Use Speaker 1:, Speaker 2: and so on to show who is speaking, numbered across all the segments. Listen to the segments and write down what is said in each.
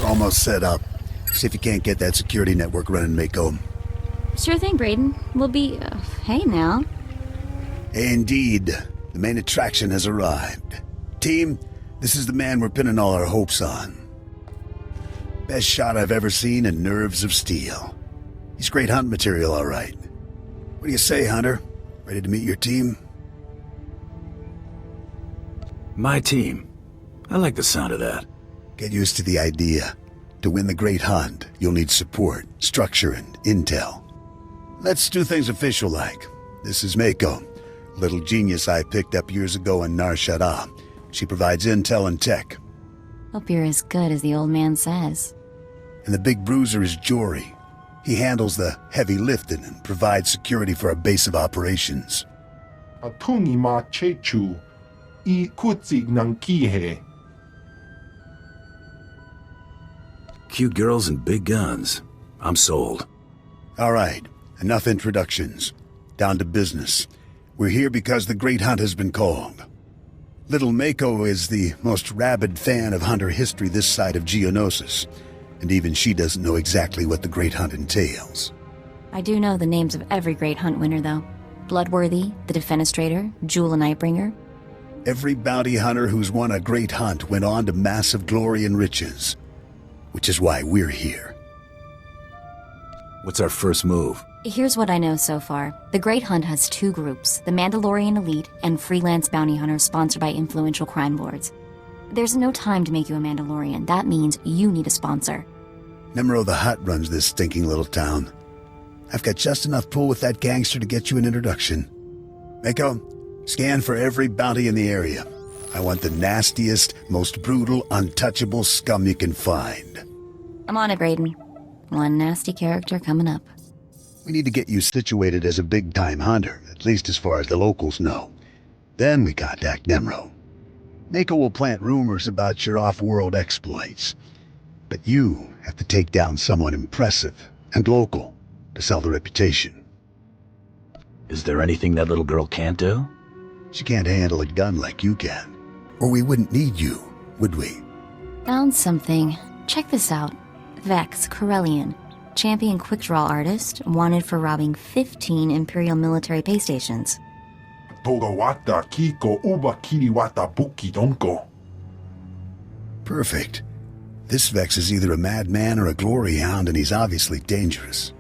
Speaker 1: Almost set up. See if you can't get that security network running, Mako.
Speaker 2: Sure thing, Braden. We'll be... hey now.
Speaker 1: Indeed. The main attraction has arrived. Team, this is the man we're pinning all our hopes on. Best shot I've ever seen and nerves of steel. He's great hunt material, all right. What do you say, Hunter? Ready to meet your team?
Speaker 3: My team. I like the sound of that.
Speaker 1: Get used to the idea. To win the Great Hunt, you'll need support, structure, and intel. Let's do things official-like. This is Mako, a little genius I picked up years ago in Nar Shaddaa. She provides intel and tech.
Speaker 2: Hope you're as good as the old man says.
Speaker 1: And the big bruiser is Jory. He handles the heavy lifting and provides security for our base of operations.
Speaker 4: Atungi ma chechu, I kutsig nang kihe.
Speaker 3: Cute girls and big guns. I'm sold.
Speaker 1: All right, enough introductions. Down to business. We're here because the Great Hunt has been called. Little Mako is the most rabid fan of hunter history this side of Geonosis, and even she doesn't know exactly what the Great Hunt entails.
Speaker 2: I do know the names of every Great Hunt winner, though. Bloodworthy, the Defenestrator, Jewel and Nightbringer.
Speaker 1: Every bounty hunter who's won a Great Hunt went on to massive glory and riches. Which is why we're here.
Speaker 3: What's our first move?
Speaker 2: Here's what I know so far. The Great Hunt has two groups, the Mandalorian Elite and freelance bounty hunters sponsored by influential crime lords. There's no time to make you a Mandalorian. That means you need a sponsor.
Speaker 1: Nymro the Hutt runs this stinking little town. I've got just enough pull with that gangster to get you an introduction. Mako, scan for every bounty in the area. I want the nastiest, most brutal, untouchable scum you can find.
Speaker 2: I'm on it, Braden. One nasty character coming up.
Speaker 1: We need to get you situated as a big-time hunter, at least as far as the locals know. Then we contact Nymro. Mako will plant rumors about your off-world exploits. But you have to take down someone impressive and local to sell the reputation.
Speaker 3: Is there anything that little girl can't do?
Speaker 1: She can't handle a gun like you can. Or we wouldn't need you, would we?
Speaker 2: Found something. Check this out. Vex Corellian, champion quick-draw artist, wanted for robbing 15 Imperial military pay stations.
Speaker 4: Togawata kiko uba kiriwata buki donko.
Speaker 1: Perfect. This Vex is either a madman or a glory hound, and he's obviously dangerous.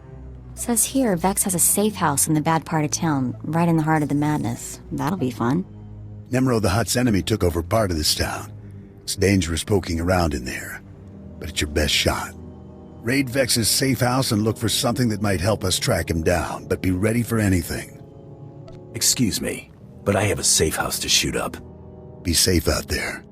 Speaker 2: Says here Vex has a safe house in the bad part of town, right in the heart of the madness. That'll be fun.
Speaker 1: Nymro the Hutt's enemy took over part of this town. It's dangerous poking around in there, but it's your best shot. Raid Vex's safe house and look for something that might help us track him down, but be ready for anything.
Speaker 3: Excuse me, but I have a safe house to shoot up.
Speaker 1: Be safe out there.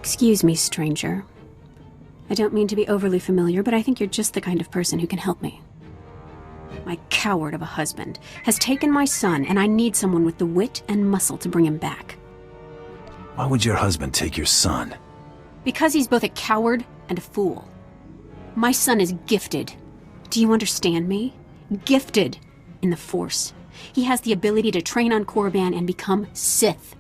Speaker 5: Excuse me, stranger. I don't mean to be overly familiar, but I think you're just the kind of person who can help me. My coward of a husband has taken my son, and I need someone with the wit and muscle to bring him back.
Speaker 3: Why would your husband take your son?
Speaker 5: Because he's both a coward and a fool. My son is gifted. Do you understand me? Gifted in the Force. He has the ability to train on Korriban and become Sith.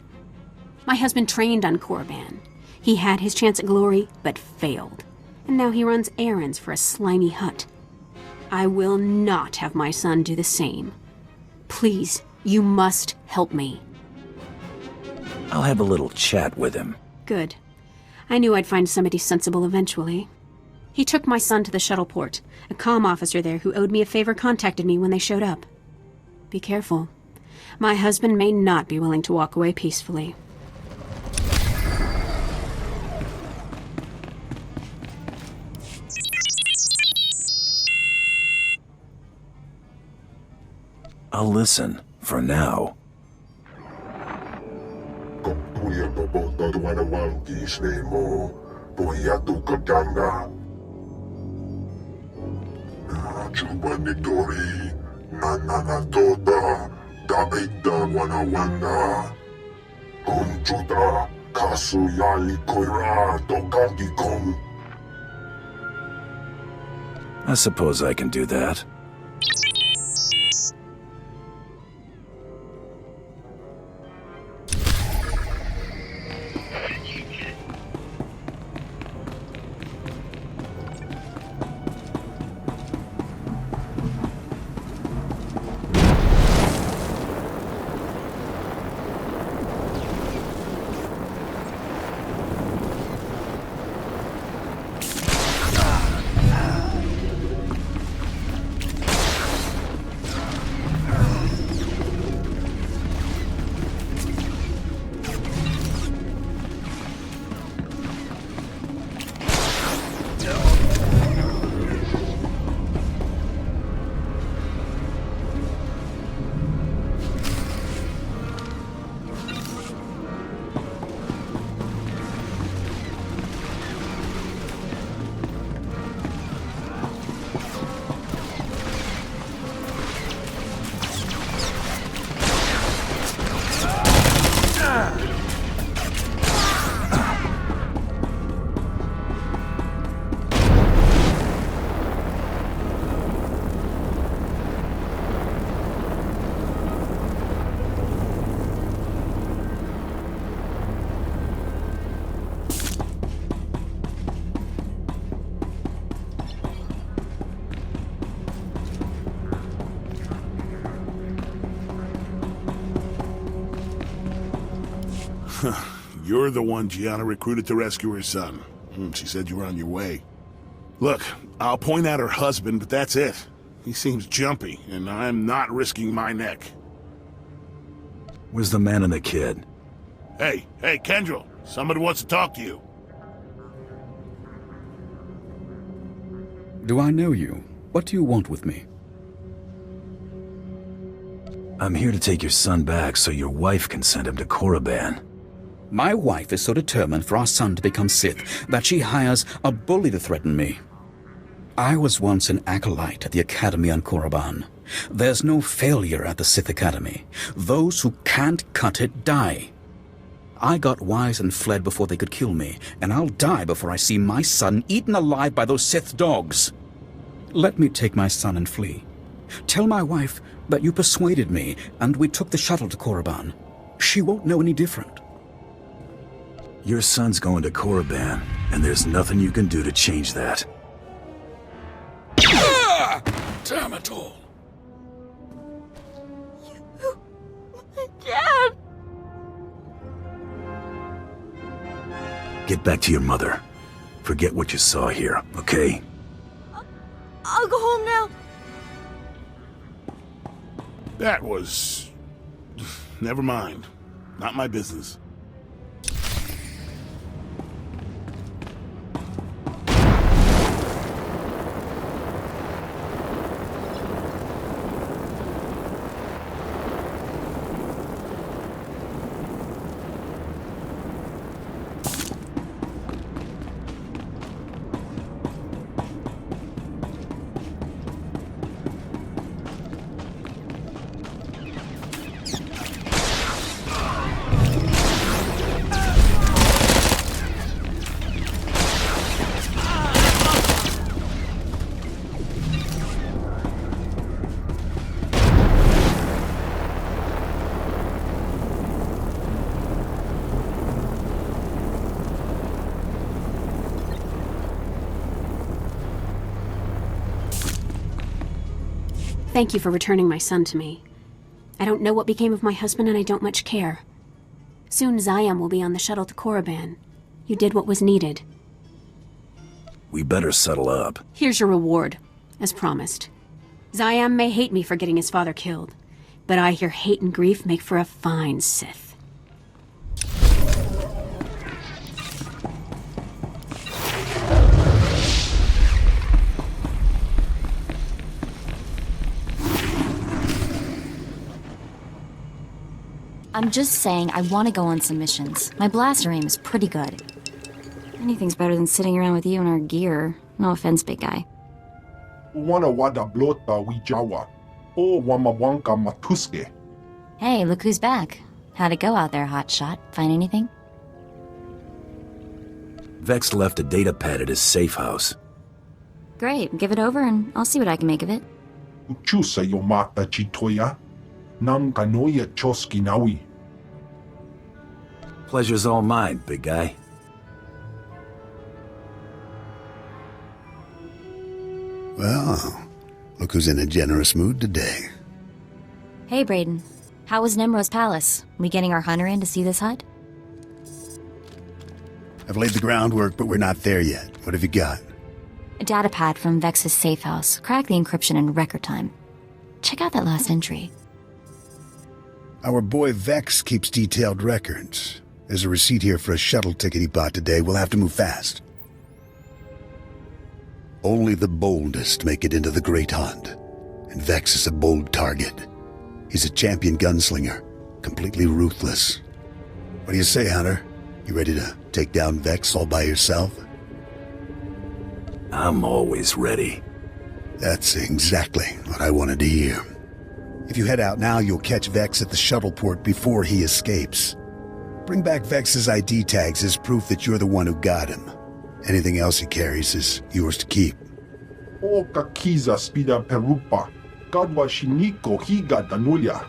Speaker 5: My husband trained on Korriban. He had his chance at glory, but failed. And now he runs errands for a slimy Hutt. I will not have my son do the same. Please, you must help me.
Speaker 3: I'll have a little chat with him.
Speaker 5: Good. I knew I'd find somebody sensible eventually. He took my son to the shuttle port. A comm officer there who owed me a favor contacted me when they showed up. Be careful. My husband may not be willing to walk away peacefully.
Speaker 3: I'll listen, for now. I suppose I can do that.
Speaker 6: You're the one Gianna recruited to rescue her son. She said you were on your way. Look, I'll point out her husband, but that's it. He seems jumpy, and I'm not risking my neck.
Speaker 3: Where's the man and the kid?
Speaker 6: Hey, Kendrell, somebody wants to talk to you.
Speaker 7: Do I know you? What do you want with me?
Speaker 3: I'm here to take your son back so your wife can send him to Korriban.
Speaker 7: My wife is so determined for our son to become Sith that she hires a bully to threaten me. I was once an acolyte at the Academy on Korriban. There's no failure at the Sith Academy. Those who can't cut it die. I got wise and fled before they could kill me, and I'll die before I see my son eaten alive by those Sith dogs. Let me take my son and flee. Tell my wife that you persuaded me, and we took the shuttle to Korriban. She won't know any different.
Speaker 3: Your son's going to Korriban, and there's nothing you can do to change that.
Speaker 7: Ah! Damn it all.
Speaker 8: Dad!
Speaker 3: Get back to your mother. Forget what you saw here, okay?
Speaker 8: I'll go home now.
Speaker 6: That was... Never mind. Not my business.
Speaker 5: Thank you for returning my son to me. I don't know what became of my husband, and I don't much care. Soon Zayam will be on the shuttle to Korriban. You did what was needed.
Speaker 3: We better settle up.
Speaker 5: Here's your reward, as promised. Zayam may hate me for getting his father killed, but I hear hate and grief make for a fine Sith.
Speaker 2: I'm just saying I want to go on some missions. My blaster aim is pretty good. Anything's better than sitting around with you in our gear. No offense, big guy.
Speaker 4: Wana wada blota wi Jawa. O wamawanka matuske.
Speaker 2: Hey, look who's back. How'd it go out there, hotshot? Find anything?
Speaker 3: Vex left a data pad at his safe house.
Speaker 2: Great, give it over and I'll see what I can make of it.
Speaker 4: Uchusa yo mata chitoya. Nam kanoya choski nawi.
Speaker 3: Pleasure's all mine, big guy.
Speaker 1: Well, look who's in a generous mood today.
Speaker 2: Hey, Brayden. How was Nymro's palace? We getting our hunter in to see this hut?
Speaker 1: I've laid the groundwork, but we're not there yet. What have you got?
Speaker 2: A datapad from Vex's safe house. Cracked the encryption in record time. Check out that last entry.
Speaker 1: Our boy Vex keeps detailed records. There's a receipt here for a shuttle ticket he bought today. We'll have to move fast. Only the boldest make it into the Great Hunt. And Vex is a bold target. He's a champion gunslinger, completely ruthless. What do you say, Hunter? You ready to take down Vex all by yourself?
Speaker 3: I'm always ready.
Speaker 1: That's exactly what I wanted to hear. If you head out now, you'll catch Vex at the shuttle port before he escapes. Bring back Vex's ID tags as proof that you're the one who got him. Anything else he carries is yours to keep.
Speaker 4: O kakiza spida perupa. Gadwa shiniko higa danulia.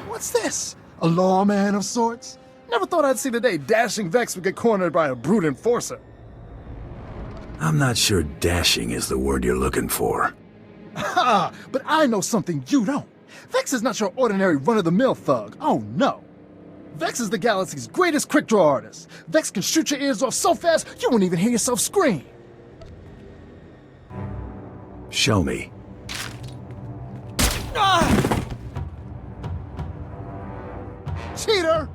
Speaker 9: What's this? A lawman of sorts? Never thought I'd see the day dashing Vex would get cornered by a brute enforcer.
Speaker 3: I'm not sure dashing is the word you're looking for.
Speaker 9: Ha! But I know something you don't. Vex is not your ordinary run-of-the-mill thug. Oh, no. Vex is the galaxy's greatest quick-draw artist. Vex can shoot your ears off so fast you won't even hear yourself scream.
Speaker 3: Show me.
Speaker 9: Ah! Cheater!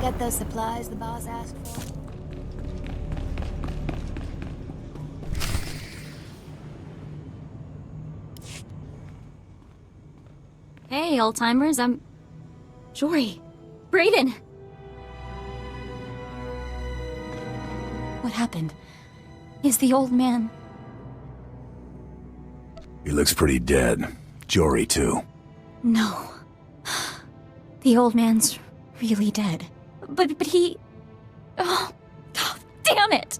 Speaker 8: get those supplies the boss asked for?
Speaker 2: Hey, old-timers, I'm... Jory. Brayden! What happened? Is the old man...
Speaker 3: He looks pretty dead. Jory, too.
Speaker 2: No. The old man's really dead. But he... Oh, God damn it!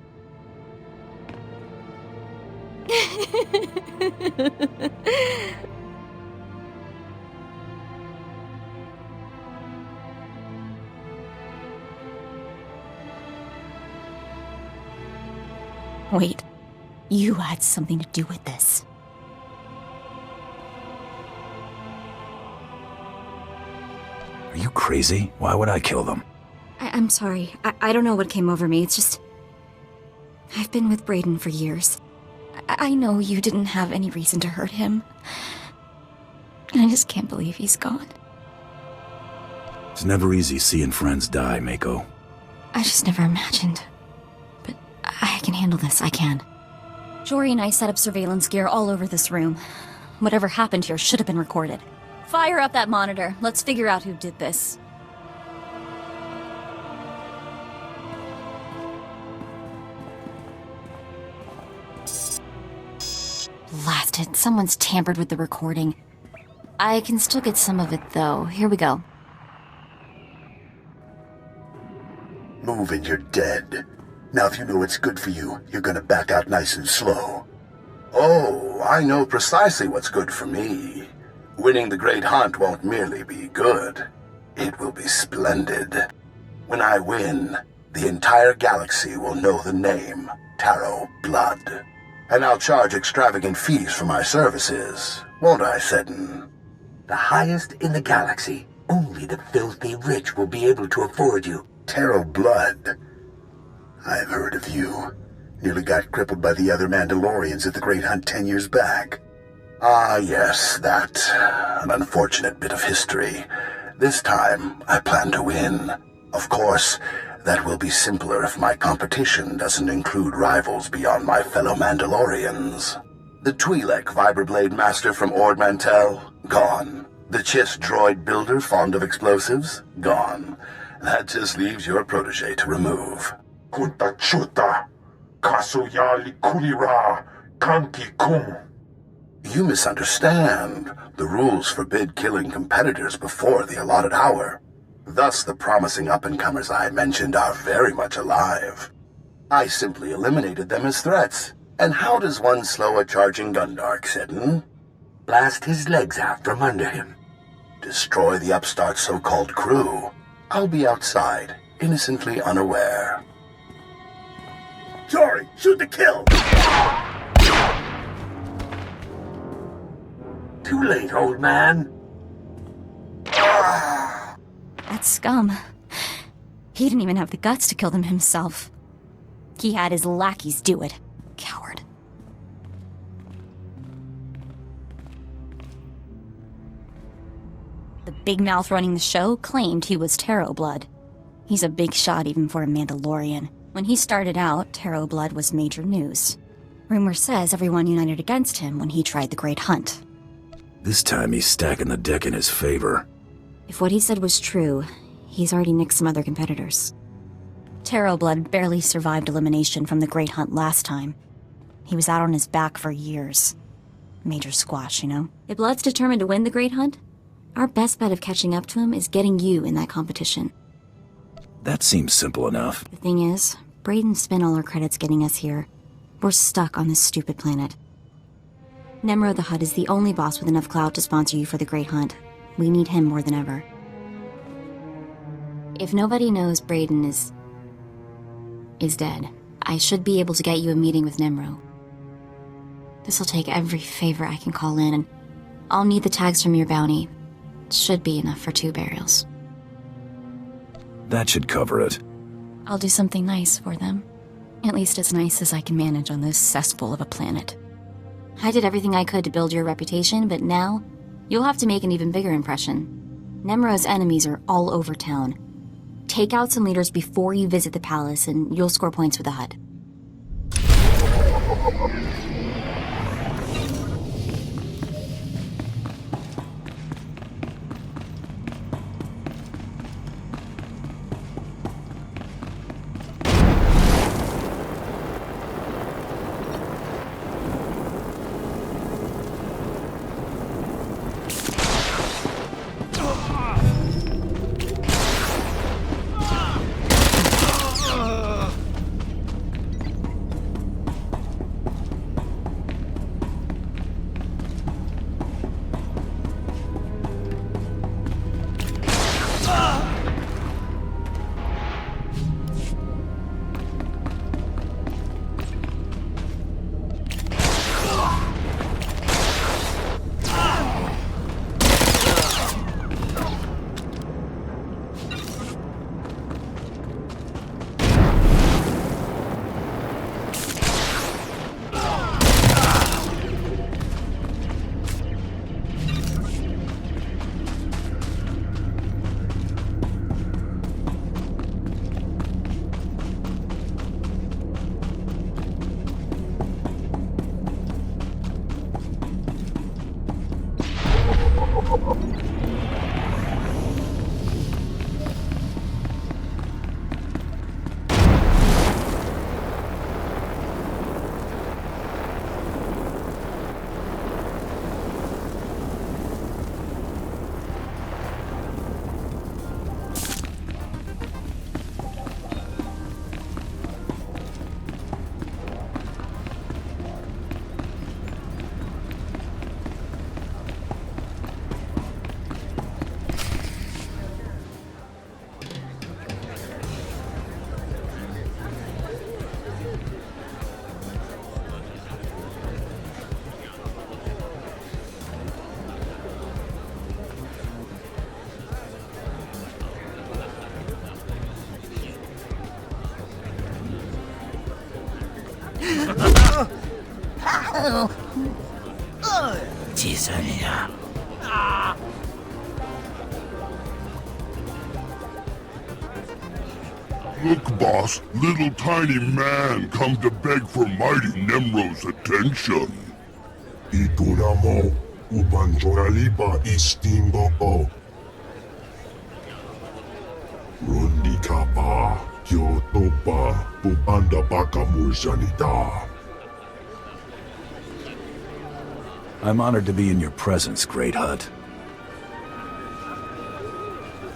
Speaker 2: Wait, you had something to do with this.
Speaker 3: Are you crazy? Why would I kill them?
Speaker 2: I'm sorry. I don't know what came over me. It's just... I've been with Brayden for years. I know you didn't have any reason to hurt him. And I just can't believe he's gone.
Speaker 3: It's never easy seeing friends die, Mako.
Speaker 2: I just never imagined. But I can handle this, I can. Jory and I set up surveillance gear all over this room. Whatever happened here should have been recorded. Fire up that monitor. Let's figure out who did this. Blasted. Someone's tampered with the recording. I can still get some of it, though. Here we go.
Speaker 1: Move and you're dead. Now if you know what's good for you, you're gonna back out nice and slow.
Speaker 10: Oh, I know precisely what's good for me. Winning the Great Hunt won't merely be good. It will be splendid. When I win, the entire galaxy will know the name Tero Blood. And I'll charge extravagant fees for my services, won't I, Seddon?
Speaker 11: The highest in the galaxy. Only the filthy rich will be able to afford you.
Speaker 1: Tero Blood. I've heard of you. Nearly got crippled by the other Mandalorians at the Great Hunt 10 years back.
Speaker 10: Ah, yes, that. An unfortunate bit of history. This time, I plan to win. Of course, that will be simpler if my competition doesn't include rivals beyond my fellow Mandalorians. The Twi'lek Vibroblade Master from Ord Mantell? Gone. The Chiss droid builder fond of explosives? Gone. That just leaves your protege to remove.
Speaker 4: Kunta chuta, kasuyali kulira, kanki kum.
Speaker 10: You misunderstand. The rules forbid killing competitors before the allotted hour. Thus, the promising up-and-comers I mentioned are very much alive. I simply eliminated them as threats. And how does one slow a charging Gundark, Seddon?
Speaker 11: Blast his legs out from under him.
Speaker 10: Destroy the upstart's so-called crew. I'll be outside, innocently unaware.
Speaker 1: Jory, shoot to kill!
Speaker 11: Too late, old man.
Speaker 2: That scum. He didn't even have the guts to kill them himself. He had his lackeys do it. Coward. The big mouth running the show claimed he was Tero Blood. He's a big shot even for a Mandalorian. When he started out, Tero Blood was major news. Rumor says everyone united against him when he tried the Great Hunt.
Speaker 3: This time he's stacking the deck in his favor.
Speaker 2: If what he said was true, he's already nicked some other competitors. Tero Blood barely survived elimination from the Great Hunt last time. He was out on his back for years. Major squash, you know? If Blood's determined to win the Great Hunt, our best bet of catching up to him is getting you in that competition.
Speaker 3: That seems simple enough.
Speaker 2: The thing is, Brayden spent all our credits getting us here. We're stuck on this stupid planet. Nymro the Hutt is the only boss with enough clout to sponsor you for the Great Hunt. We need him more than ever. If nobody knows Brayden is dead, I should be able to get you a meeting with Nymro. This'll take every favor I can call in, and I'll need the tags from your bounty. It should be enough for 2 burials.
Speaker 3: That should cover it.
Speaker 2: I'll do something nice for them. At least as nice as I can manage on this cesspool of a planet. I did everything I could to build your reputation, but now you'll have to make an even bigger impression. Nymro's enemies are all over town. Take out some leaders before you visit the palace, and you'll score points with the Hut.
Speaker 11: 지선이야.
Speaker 6: Look, boss, little tiny man come to beg for mighty Nymro's attention.
Speaker 12: Ituramo, ubanjoraliba istimbo. Rundikapa, Kyotopa, Bubanda Baka Mursanita.
Speaker 3: I'm honored to be in your presence, Great Hut.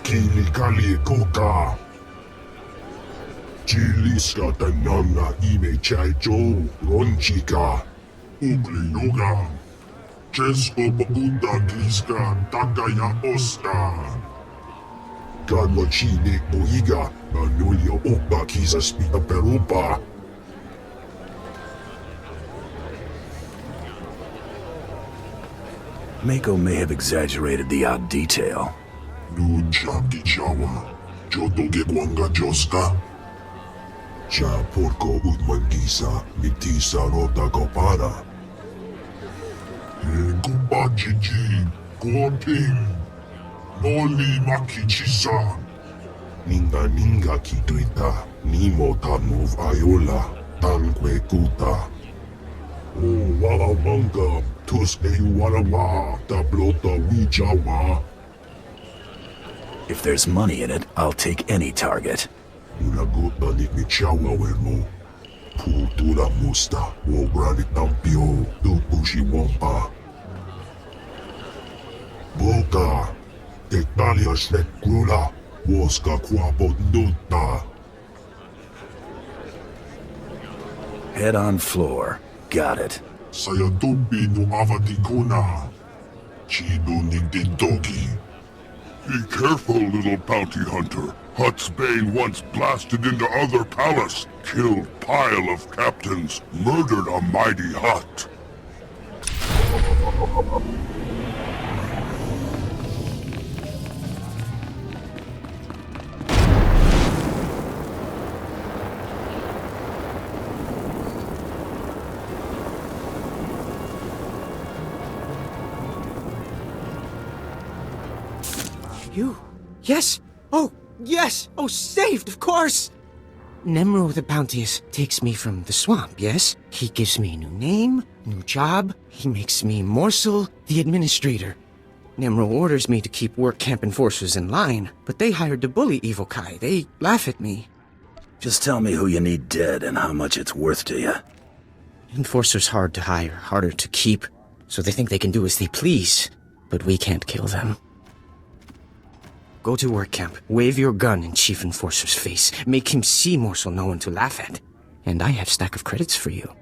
Speaker 12: Kilikali Koka. Chiliska Tananga Ime Chaicho, Ronchika, Ugliyoga. Chesko Babuta Gliska, Takaya Osta. Gadwa Chile Boiga, Manulio Opa Kisa Spita Perupa.
Speaker 3: Mako may have exaggerated the odd detail.
Speaker 12: Nunchaki Jawa, Jotoge Gwanga Joska. Cha Porco Udmangisa, Mitisa Rota Kopara. Kumba Jiji, Gorping, Noli Makichisa. Ninga Kituita, Nimo Tanmov Ayola, Tanque Kuta. Oh, Wala Manga, Tuske Walawa, Tablota Wijawa.
Speaker 3: If there's money in it, I'll take any target.
Speaker 12: Unagota ni Michawa Wermo. Putura Musta, Wobrani Tampio, Tupushi Wampa. Boka, Italia Shrek Grula, Woska Quapo Nuta.
Speaker 3: Head on floor. Got it.
Speaker 12: Sayatumbi no Avatikuna. Chido Nigdidogi.
Speaker 6: Be careful, little bounty hunter. Hutt's Bane once blasted into other palace, killed pile of captains, murdered a mighty Hutt.
Speaker 13: You? Yes? Oh, Yes! Oh, saved, of course! Nymro the Bounteous takes me from the swamp, yes? He gives me a new name, new job. He makes me Morsel the Administrator. Nymro orders me to keep work camp enforcers in line, but they hired to bully Evokai. They laugh at me.
Speaker 3: Just tell me who you need dead and how much it's worth to you.
Speaker 13: Enforcers hard to hire, harder to keep, so they think they can do as they please, but we can't kill them. Go to work camp, wave your gun in Chief Enforcer's face, make him see Morsel no one to laugh at, and I have stack of credits for you.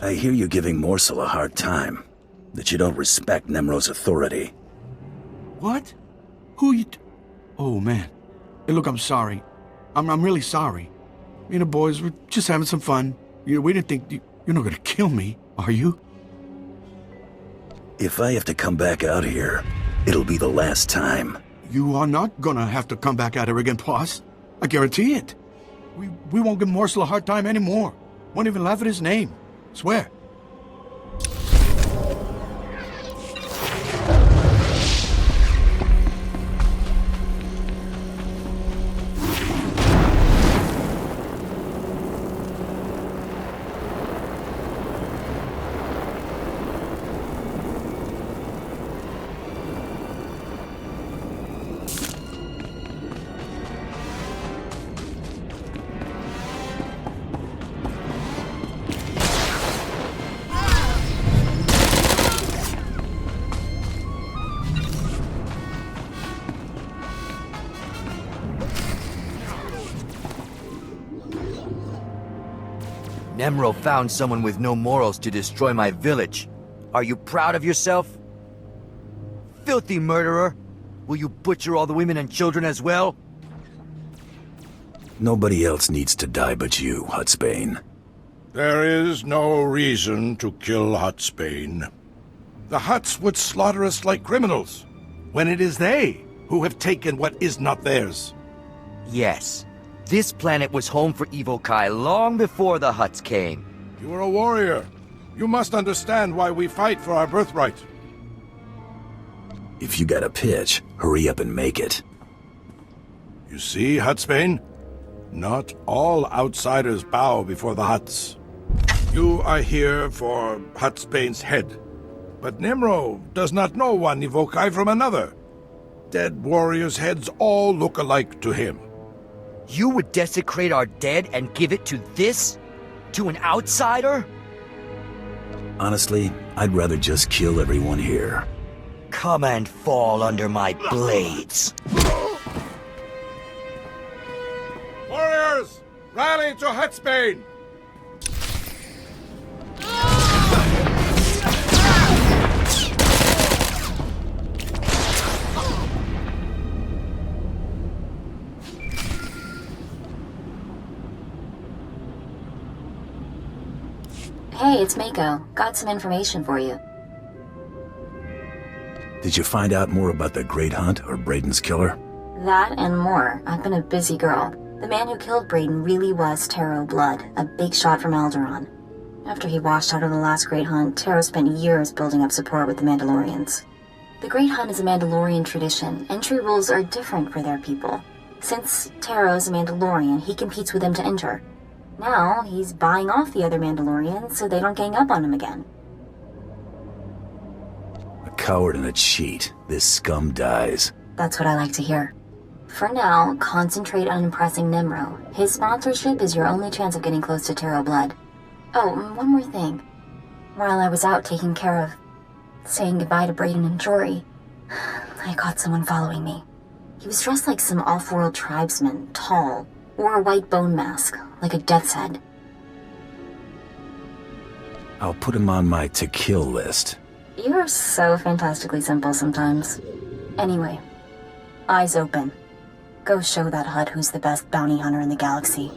Speaker 3: I hear you giving Morsel a hard time. That you don't respect Nymro's authority.
Speaker 14: What? Who you... Oh, man. Hey, look, I'm sorry. I'm really sorry. Me and the boys were just having some fun. We didn't think... You're not gonna kill me, are you?
Speaker 3: If I have to come back out here, it'll be the last time.
Speaker 14: You are not gonna have to come back out here again, boss. I guarantee it. We won't give Morsel a hard time anymore. Won't even laugh at his name. Swear.
Speaker 15: Nymro found someone with no morals to destroy my village. Are you proud of yourself? Filthy murderer! Will you butcher all the women and children as well?
Speaker 3: Nobody else needs to die but you, Hutsbane.
Speaker 16: There is no reason to kill Hutsbane. The Hutts would slaughter us like criminals, when it is they who have taken what is not theirs.
Speaker 15: Yes. This planet was home for Evokai long before the Hutts came.
Speaker 16: You are a warrior. You must understand why we fight for our birthright.
Speaker 3: If you got a pitch, hurry up and make it.
Speaker 16: You see, Hutsbane? Not all outsiders bow before the Hutts. You are here for Hutsbane's head. But Nymro does not know one Evokai from another. Dead warriors' heads all look alike to him.
Speaker 15: You would desecrate our dead and give it to this? To an outsider?
Speaker 3: Honestly, I'd rather just kill everyone here.
Speaker 15: Come and fall under my blades.
Speaker 16: Warriors, rally to Hutsbane!
Speaker 2: Hey, it's Mako. Got some information for you.
Speaker 3: Did you find out more about the Great Hunt or Braden's killer?
Speaker 2: That and more. I've been a busy girl. The man who killed Braden really was Tero Blood, a big shot from Alderaan. After he washed out of the last Great Hunt, Tero spent years building up support with the Mandalorians. The Great Hunt is a Mandalorian tradition. Entry rules are different for their people. Since Tero is a Mandalorian, he competes with them to enter. Now, he's buying off the other Mandalorians so they don't gang up on him again.
Speaker 3: A coward and a cheat. This scum dies.
Speaker 2: That's what I like to hear. For now, concentrate on impressing Nymro. His sponsorship is your only chance of getting close to Tero Blood. Oh, one more thing. While I was out taking care of saying goodbye to Braden and Jory, I caught someone following me. He was dressed like some off-world tribesman, tall, wore a white bone mask, like a death's head.
Speaker 3: I'll put him on my to-kill list.
Speaker 2: You're so fantastically simple sometimes. Anyway, eyes open. Go show that Hutt who's the best bounty hunter in the galaxy.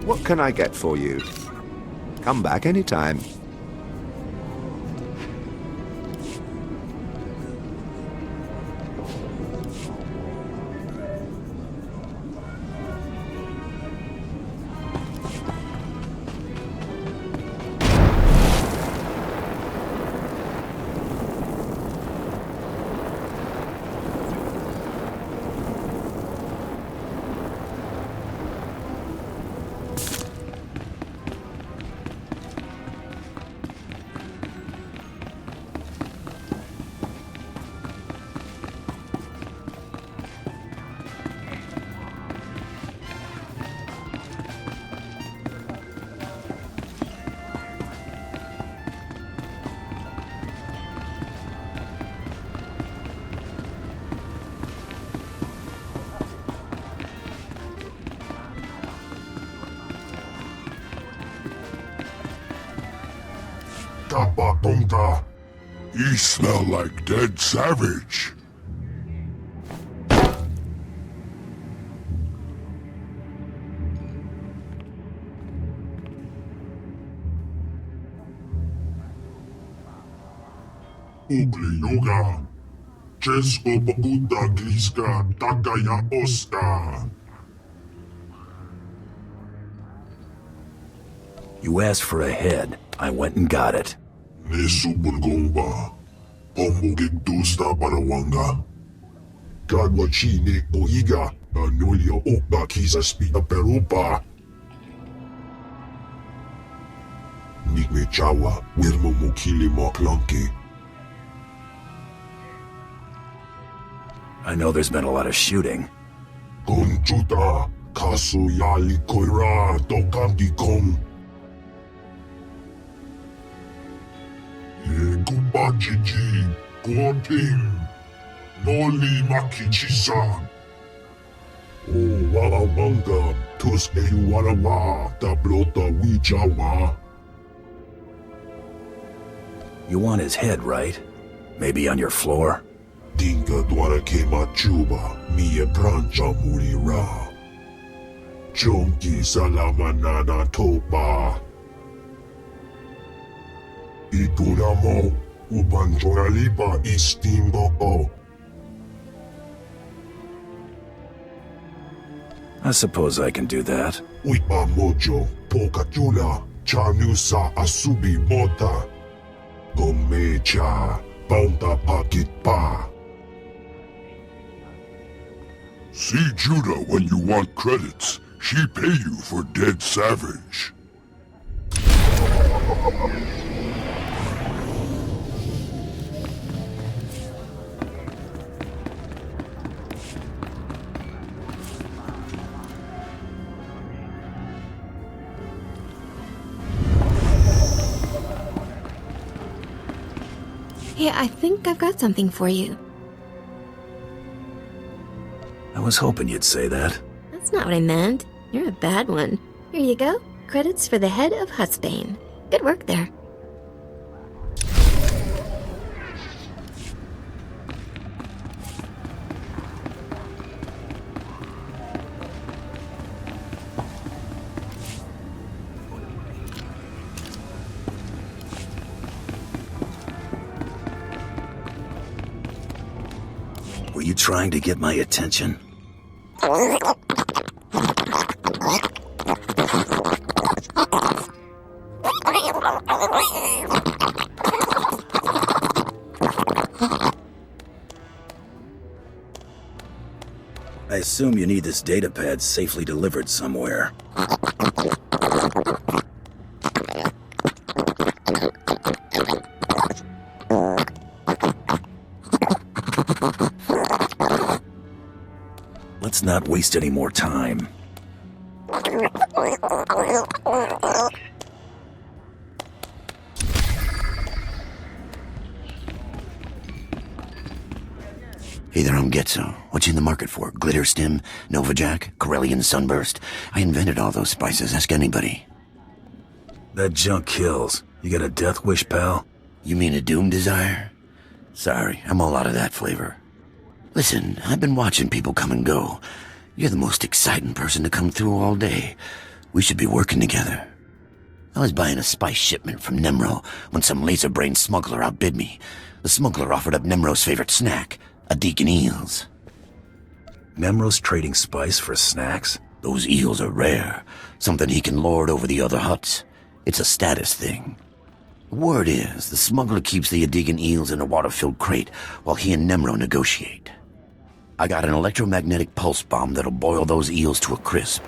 Speaker 17: What can I get for you? Come back anytime.
Speaker 12: Tapatonga. You smell like dead savage. Ugly yoga. Chesko papunta gliska tagaya oska.
Speaker 3: You asked for a head. I went and got it.
Speaker 12: Nesubulgomba. Omogigdusta parawanga. Kadwa chine oiga. Anulia okba kisa spina perupa. Nigme chawa. Wilmo mukili moklonki.
Speaker 3: I know there's been a lot of shooting.
Speaker 12: Conchuta. Kaso yali koira. Tokanti kong. Kumbajiji, Guanping, Noli Makichi-san. Oh, Warawanga, Tuske Warawa, Tablota Wijawa.
Speaker 3: You want his head, right? Maybe on your floor?
Speaker 12: Dinga dwara kema chuba, miye prancha murira. Chonki salamanana topa. Ituramo, ubanjoralipa istimbo.
Speaker 3: I suppose I can do that.
Speaker 12: Uipa mojo, pokatula, chanusa asubi mota. Gomecha, bauta pakit pa. See Judah when you want credits. She pay you for dead savage.
Speaker 18: Hey, I think I've got something for you.
Speaker 3: I was hoping you'd say that.
Speaker 18: That's not what I meant. You're a bad one. Here you go. Credits for the head of Huttsbane. Good work there.
Speaker 3: Were you trying to get my attention? I assume you need this datapad safely delivered somewhere. Let's not waste any more time.
Speaker 11: Hey there, I'm Getzo. What you in the market for? Glitter stem, Nova Jack, Corellian sunburst? I invented all those spices. Ask anybody.
Speaker 3: That junk kills. You got a death wish, pal?
Speaker 11: You mean a doom desire? Sorry, I'm all out of that flavor. Listen, I've been watching people come and go. You're the most exciting person to come through all day. We should be working together. I was buying a spice shipment from Nymro when some laser-brained smuggler outbid me. The smuggler offered up Nymro's favorite snack, a deacon eels.
Speaker 3: Nymro's trading spice for snacks?
Speaker 11: Those eels are rare. Something he can lord over the other huts. It's a status thing. The word is, the smuggler keeps the Adigan eels in a water-filled crate while he and Nymro negotiate. I got an electromagnetic pulse bomb that'll boil those eels to a crisp.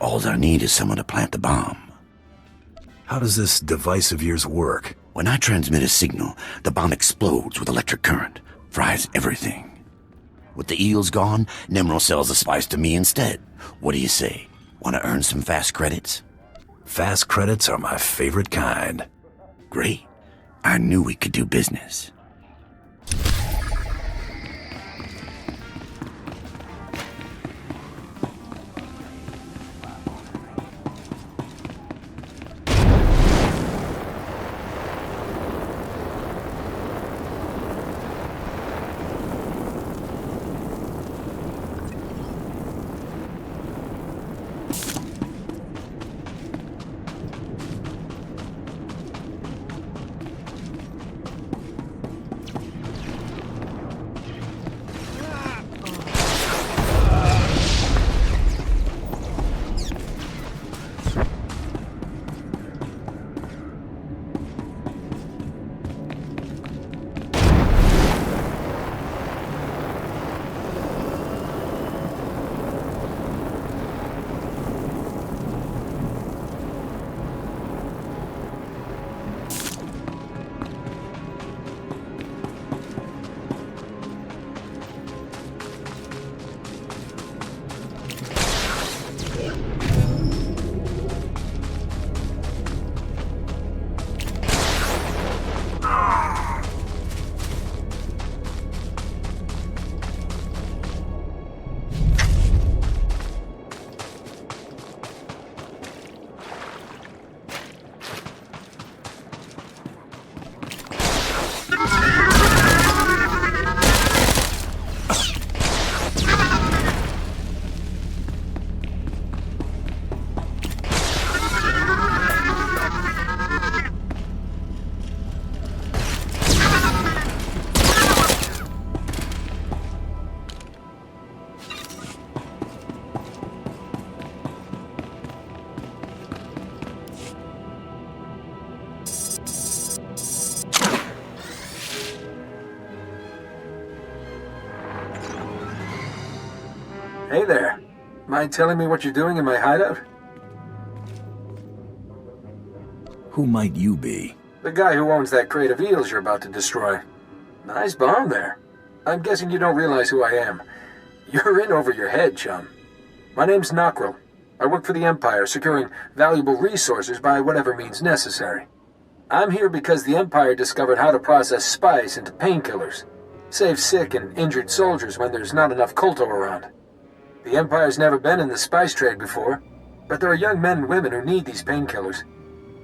Speaker 11: All I need is someone to plant the bomb.
Speaker 3: How does this device of yours work?
Speaker 11: When I transmit a signal, the bomb explodes with electric current, fries everything. With the eels gone, Nymro sells the spice to me instead. What do you say? Want to earn some fast credits?
Speaker 3: Fast credits are my favorite kind.
Speaker 11: Great. I knew we could do business.
Speaker 19: Hey there. Mind telling me what you're doing in my hideout?
Speaker 3: Who might you be?
Speaker 19: The guy who owns that crate of eels you're about to destroy. Nice bomb there. I'm guessing you don't realize who I am. You're in over your head, chum. My name's Nockrel. I work for the Empire, securing valuable resources by whatever means necessary. I'm here because the Empire discovered how to process spice into painkillers. Save sick and injured soldiers when there's not enough Kolto around. The Empire's never been in the spice trade before, but there are young men and women who need these painkillers.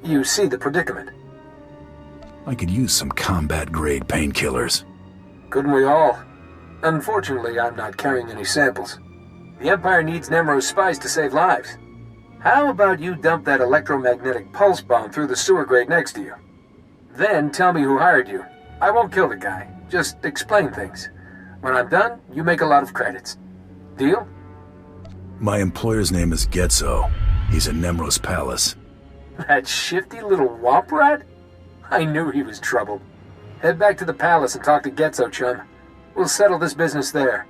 Speaker 19: You see the predicament.
Speaker 3: I could use some combat-grade painkillers.
Speaker 19: Couldn't we all? Unfortunately, I'm not carrying any samples. The Empire needs Nymro's spice to save lives. How about you dump that electromagnetic pulse bomb through the sewer grate next to you? Then tell me who hired you. I won't kill the guy, just explain things. When I'm done, you make a lot of credits. Deal?
Speaker 3: My employer's name is Getzo. He's in Nymro's palace.
Speaker 19: That shifty little womp rat? I knew he was trouble. Head back to the palace and talk to Getzo, chum. We'll settle this business there.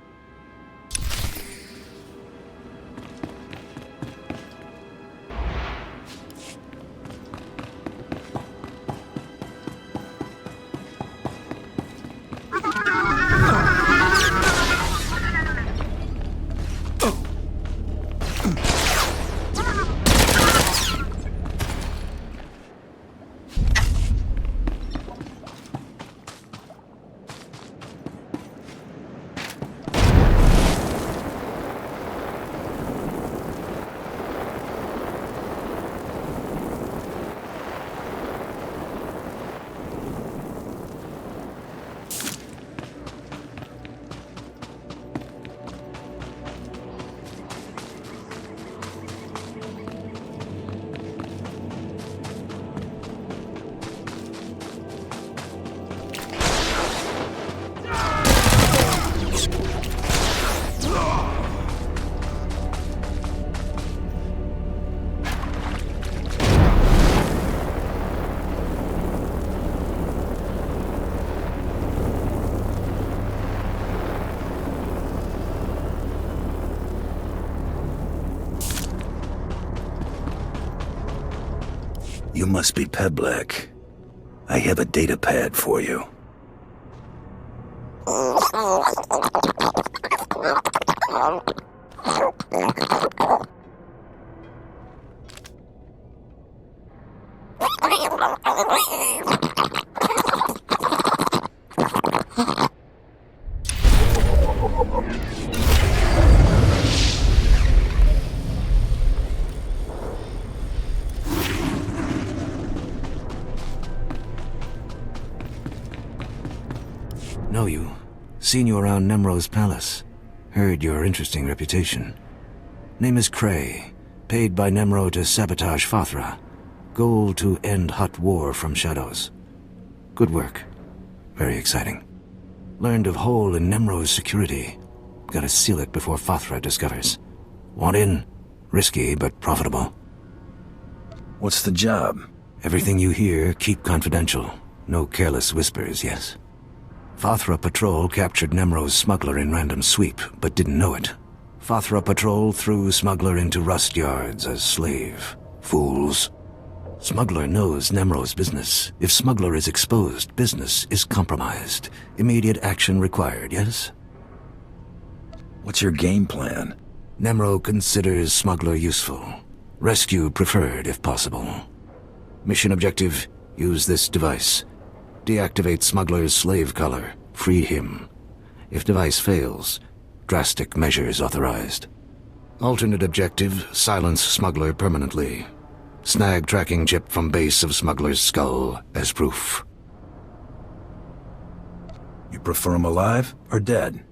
Speaker 3: You must be Peblek. I have a data pad for you.
Speaker 11: Know you. Seen you around Nymro's palace. Heard your interesting reputation. Name is Cray. Paid by Nymro to sabotage Vanth'thar. Goal to end Hutt war from shadows. Good work. Very exciting. Learned of hole in Nymro's security. Gotta seal it before Vanth'thar discovers. Want in? Risky, but profitable.
Speaker 3: What's the job?
Speaker 11: Everything you hear, keep confidential. No careless whispers, yes? Vanth'thar Patrol captured Nymro's smuggler in random sweep, but didn't know it. Vanth'thar Patrol threw smuggler into rust yards as slave. Fools. Smuggler knows Nymro's business. If smuggler is exposed, business is compromised. Immediate action required, yes?
Speaker 3: What's your game plan?
Speaker 11: Nymro considers smuggler useful. Rescue preferred if possible. Mission objective, use this device. Deactivate smuggler's slave collar. Free him. If device fails, drastic measures authorized. Alternate objective, silence smuggler permanently. Snag tracking chip from base of smuggler's skull as proof.
Speaker 3: You prefer him alive or dead?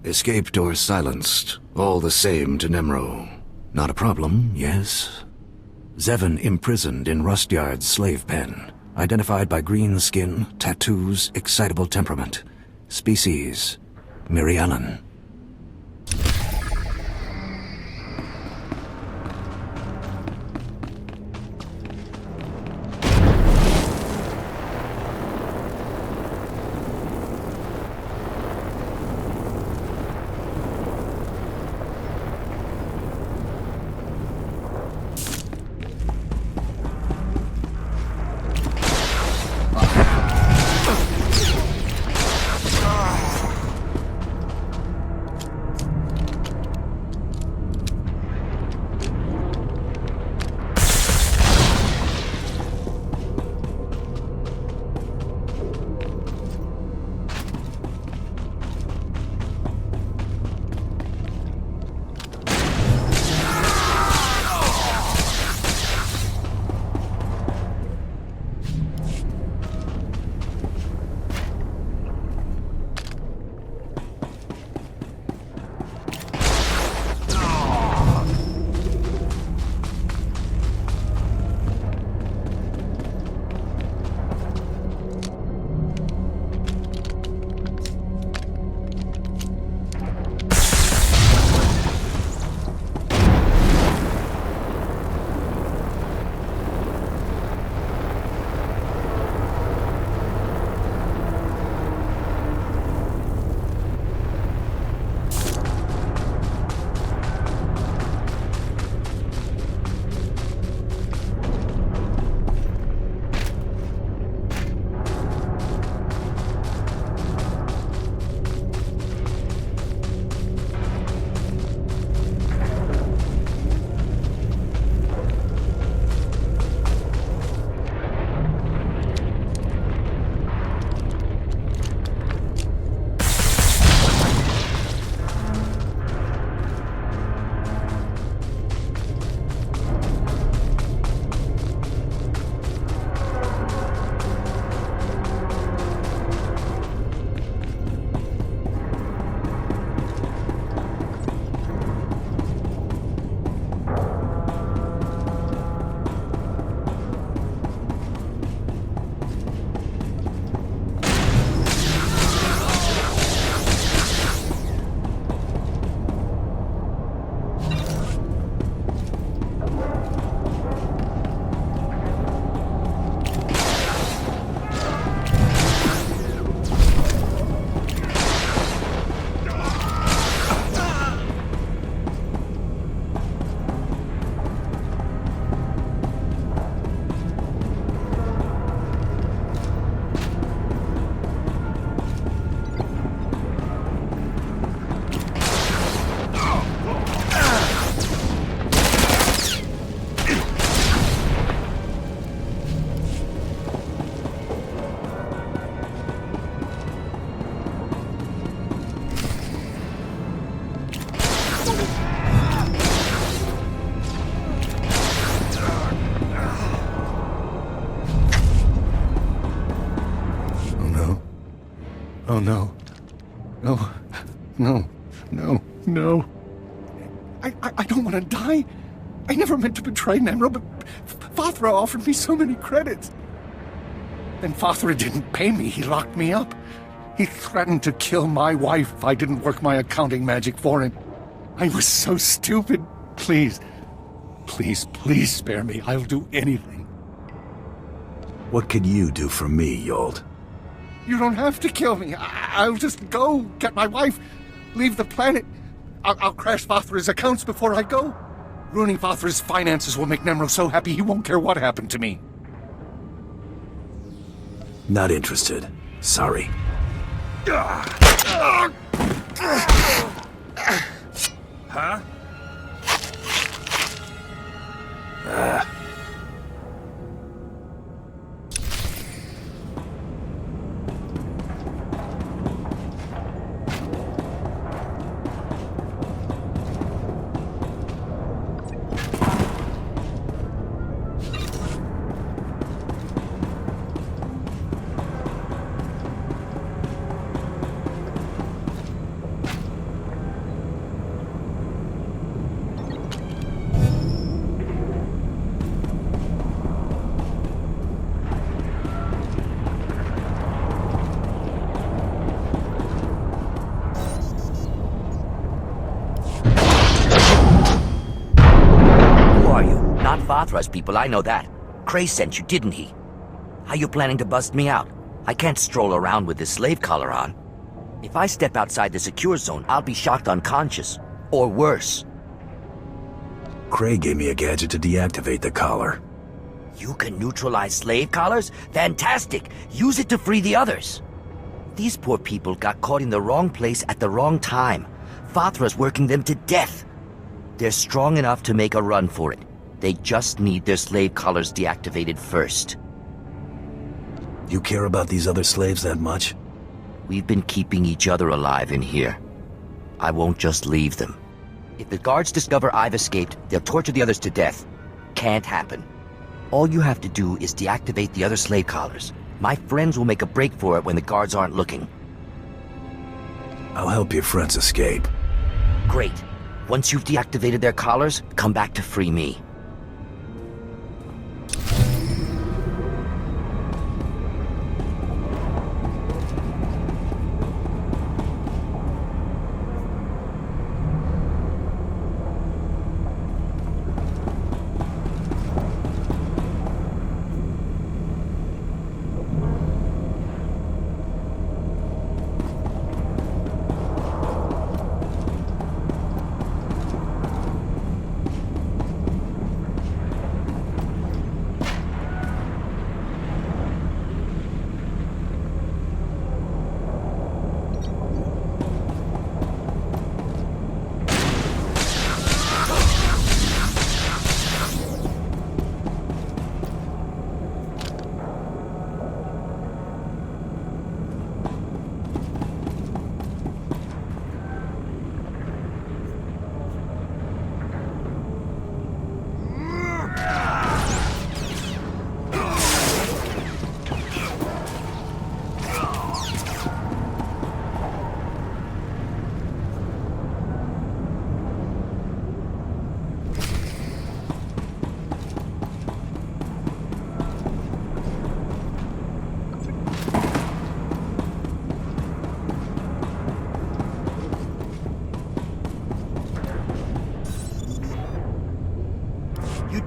Speaker 11: Escaped or silenced, all the same to Nymro. Not a problem, yes? Zevon imprisoned in Rust Yard's slave pen. Identified by green skin, tattoos, excitable temperament. Species, Mirialan.
Speaker 14: Oh no. No. No. No. No. I don't want to die. I never meant to betray Nymro, but Vanth'thar offered me so many credits. Then Vanth'thar didn't pay me. He locked me up. He threatened to kill my wife if I didn't work my accounting magic for him. I was so stupid. Please, please spare me. I'll do anything.
Speaker 3: What could you do for me, Yold?
Speaker 14: You don't have to kill me. I'll just go get my wife, leave the planet. I'll crash Vanth'thar's accounts before I go. Ruining Vanth'thar's finances will make Nymro so happy he won't care what happened to me.
Speaker 3: Not interested. Sorry.
Speaker 16: Huh?
Speaker 15: Vanth'thar's people, I know that. Cray sent you, didn't he? How you planning to bust me out? I can't stroll around with this slave collar on. If I step outside the secure zone, I'll be shocked unconscious. Or worse.
Speaker 3: Cray gave me a gadget to deactivate the collar.
Speaker 15: You can neutralize slave collars? Fantastic! Use it to free the others. These poor people got caught in the wrong place at the wrong time. Vanth'thar's working them to death. They're strong enough to make a run for it. They just need their slave collars deactivated first.
Speaker 3: You care about these other slaves that much?
Speaker 15: We've been keeping each other alive in here. I won't just leave them. If the guards discover I've escaped, they'll torture the others to death. Can't happen. All you have to do is deactivate the other slave collars. My friends will make a break for it when the guards aren't looking.
Speaker 3: I'll help your friends escape.
Speaker 15: Great. Once you've deactivated their collars, come back to free me.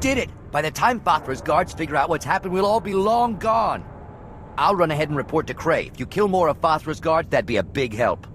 Speaker 15: Did it! By the time Vanth'thar's guards figure out what's happened, we'll all be long gone. I'll run ahead and report to Cray. If you kill more of Vanth'thar's guards, that'd be a big help.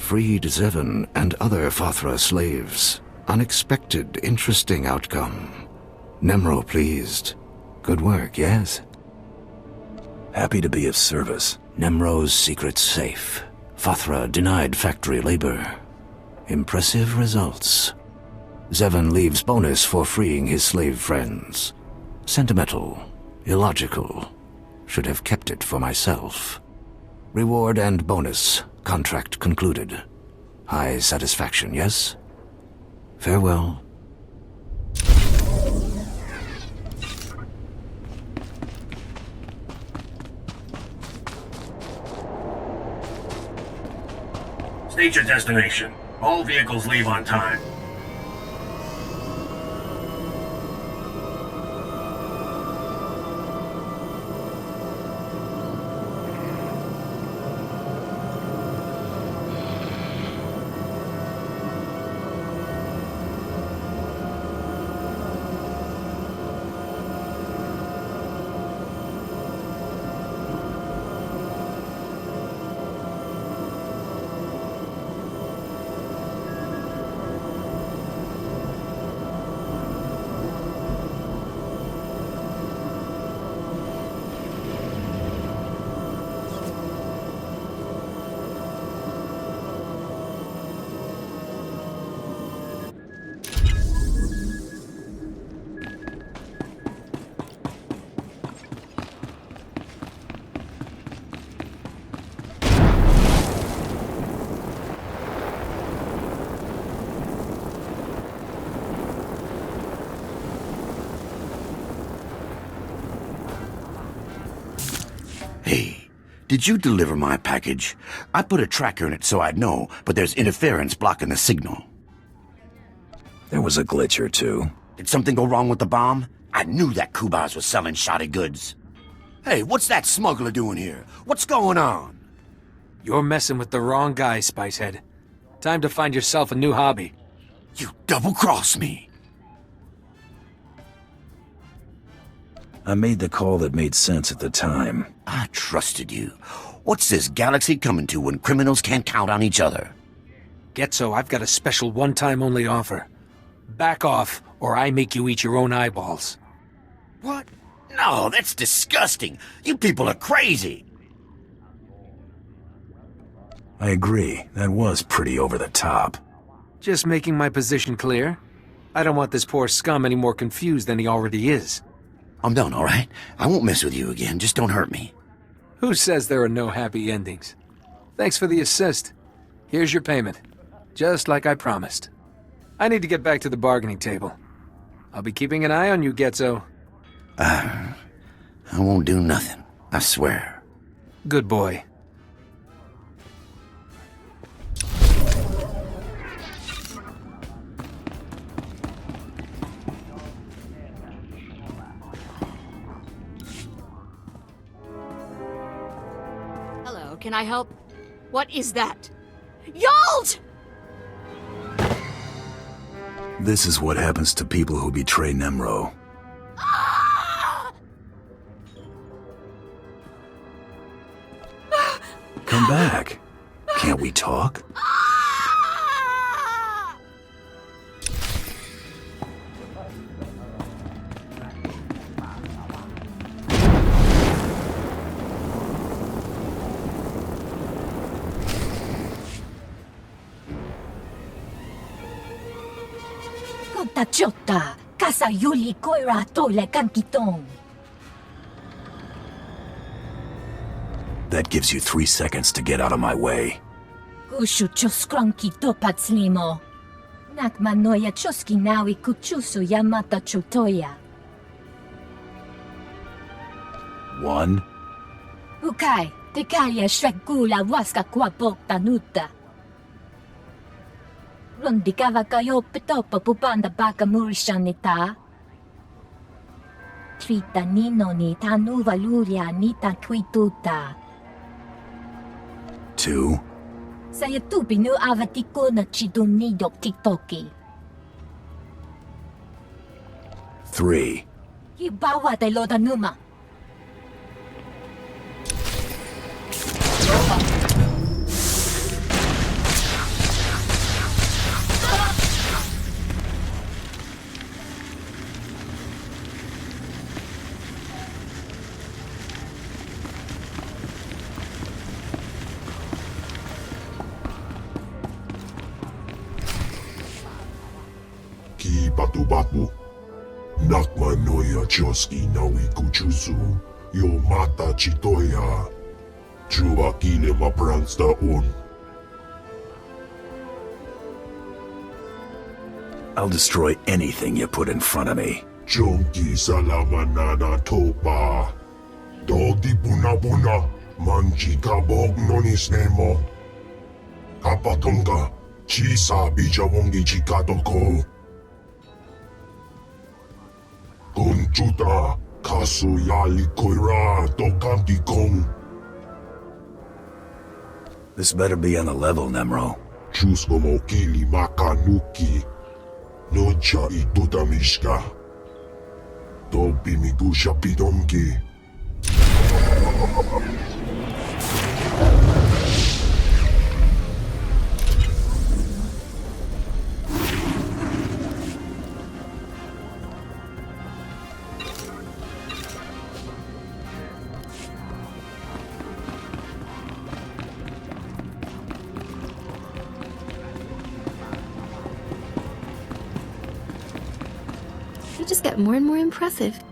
Speaker 11: Freed Zevon and other Vanth'thar slaves. Unexpected, interesting outcome. Nymro pleased. Good work, yes?
Speaker 3: Happy to be of service.
Speaker 11: Nymro's secret safe. Vanth'thar denied factory labor. Impressive results. Zevon leaves bonus for freeing his slave friends. Sentimental. Illogical. Should have kept it for myself. Reward and bonus. Contract concluded. High satisfaction, yes? Farewell.
Speaker 20: State your destination. All vehicles leave on time.
Speaker 11: Hey, did you deliver my package? I put a tracker in it so I'd know, but there's interference blocking the signal.
Speaker 3: There was a glitch or two.
Speaker 11: Did something go wrong with the bomb? I knew that Kubas was selling shoddy goods. Hey, what's that smuggler doing here? What's going on?
Speaker 19: You're messing with the wrong guy, Spicehead. Time to find yourself a new hobby.
Speaker 11: You double-crossed me.
Speaker 3: I made the call that made sense at the time.
Speaker 11: I trusted you. What's this galaxy coming to when criminals can't count on each other?
Speaker 19: Getzo, I've got a special one-time only offer. Back off, or I make you eat your own eyeballs.
Speaker 11: What? No, that's disgusting. You people are crazy.
Speaker 3: I agree. That was pretty over the top.
Speaker 19: Just making my position clear. I don't want this poor scum any more confused than he already is.
Speaker 11: I'm done, all right? I won't mess with you again. Just don't hurt me.
Speaker 19: Who says there are no happy endings? Thanks for the assist. Here's your payment. Just like I promised. I need to get back to the bargaining table. I'll be keeping an eye on you, Getzo.
Speaker 11: I won't do nothing. I swear.
Speaker 19: Good boy.
Speaker 21: Can I help? What is that? Yolt!
Speaker 3: This is what happens to people who betray Nymro. Come back. Can't we talk?
Speaker 8: Tachota, Casa Yuli Koira Tole Kankitong.
Speaker 3: That gives you 3 seconds to get out of my way.
Speaker 8: Kushu Choskranki Topatslimo. Nakmanoya Choski Nawi Kuchusu Yamata Chotoya.
Speaker 3: 1.
Speaker 8: Ukai, Tekalia Shrekula Waska Kwapok Tanuta. Rondikava kayo petopa pupanda baka murishanita. Trita nino ni tanu valuria ni tanquituta.
Speaker 3: 2.
Speaker 8: Saya tupi nu avatiko na chidunido titoki.
Speaker 3: 3.
Speaker 8: Hibawa te lodanuma.
Speaker 12: batu. Nakma noya choski nawi kuchusu. Yo mata chitoya. Chubakile maprangsta un.
Speaker 3: I'll destroy anything you put in front of me.
Speaker 12: Chonki salamanana topa. Dodi buna buna. Manji kabog nonis nemo. Kapatonga. Chisa bijawongi chikatoko. Kunchuta. Kasu yali koira tokanti kong.
Speaker 3: This better be on the level, Nymro.
Speaker 12: Chusgomo kili makanuki. Nocha itutamishka. Tobi migusha pidonki.
Speaker 18: You just get more and more impressive.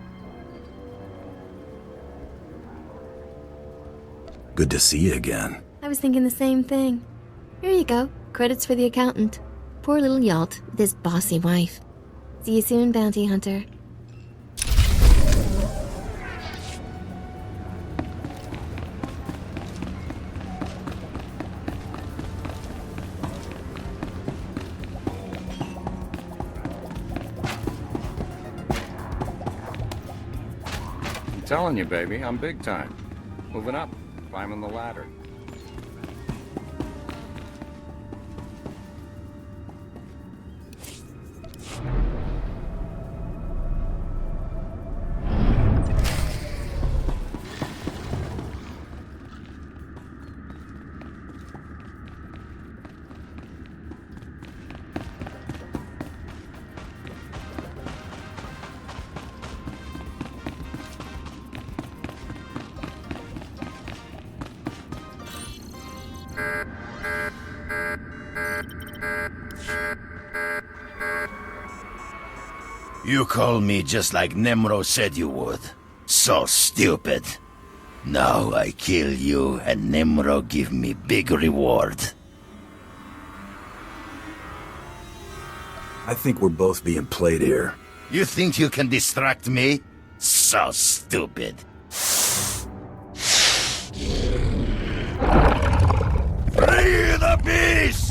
Speaker 3: Good to see you again.
Speaker 18: I was thinking the same thing. Here you go. Credits for the accountant. Poor little Yalt with his bossy wife. See you soon, Bounty Hunter.
Speaker 7: I'm telling you, baby, I'm big time. Moving up, climbing the ladder.
Speaker 11: You called me just like Nymro said you would. So stupid. Now I kill you and Nymro give me big reward.
Speaker 3: I think we're both being played here.
Speaker 11: You think you can distract me? So stupid. Free the beasts!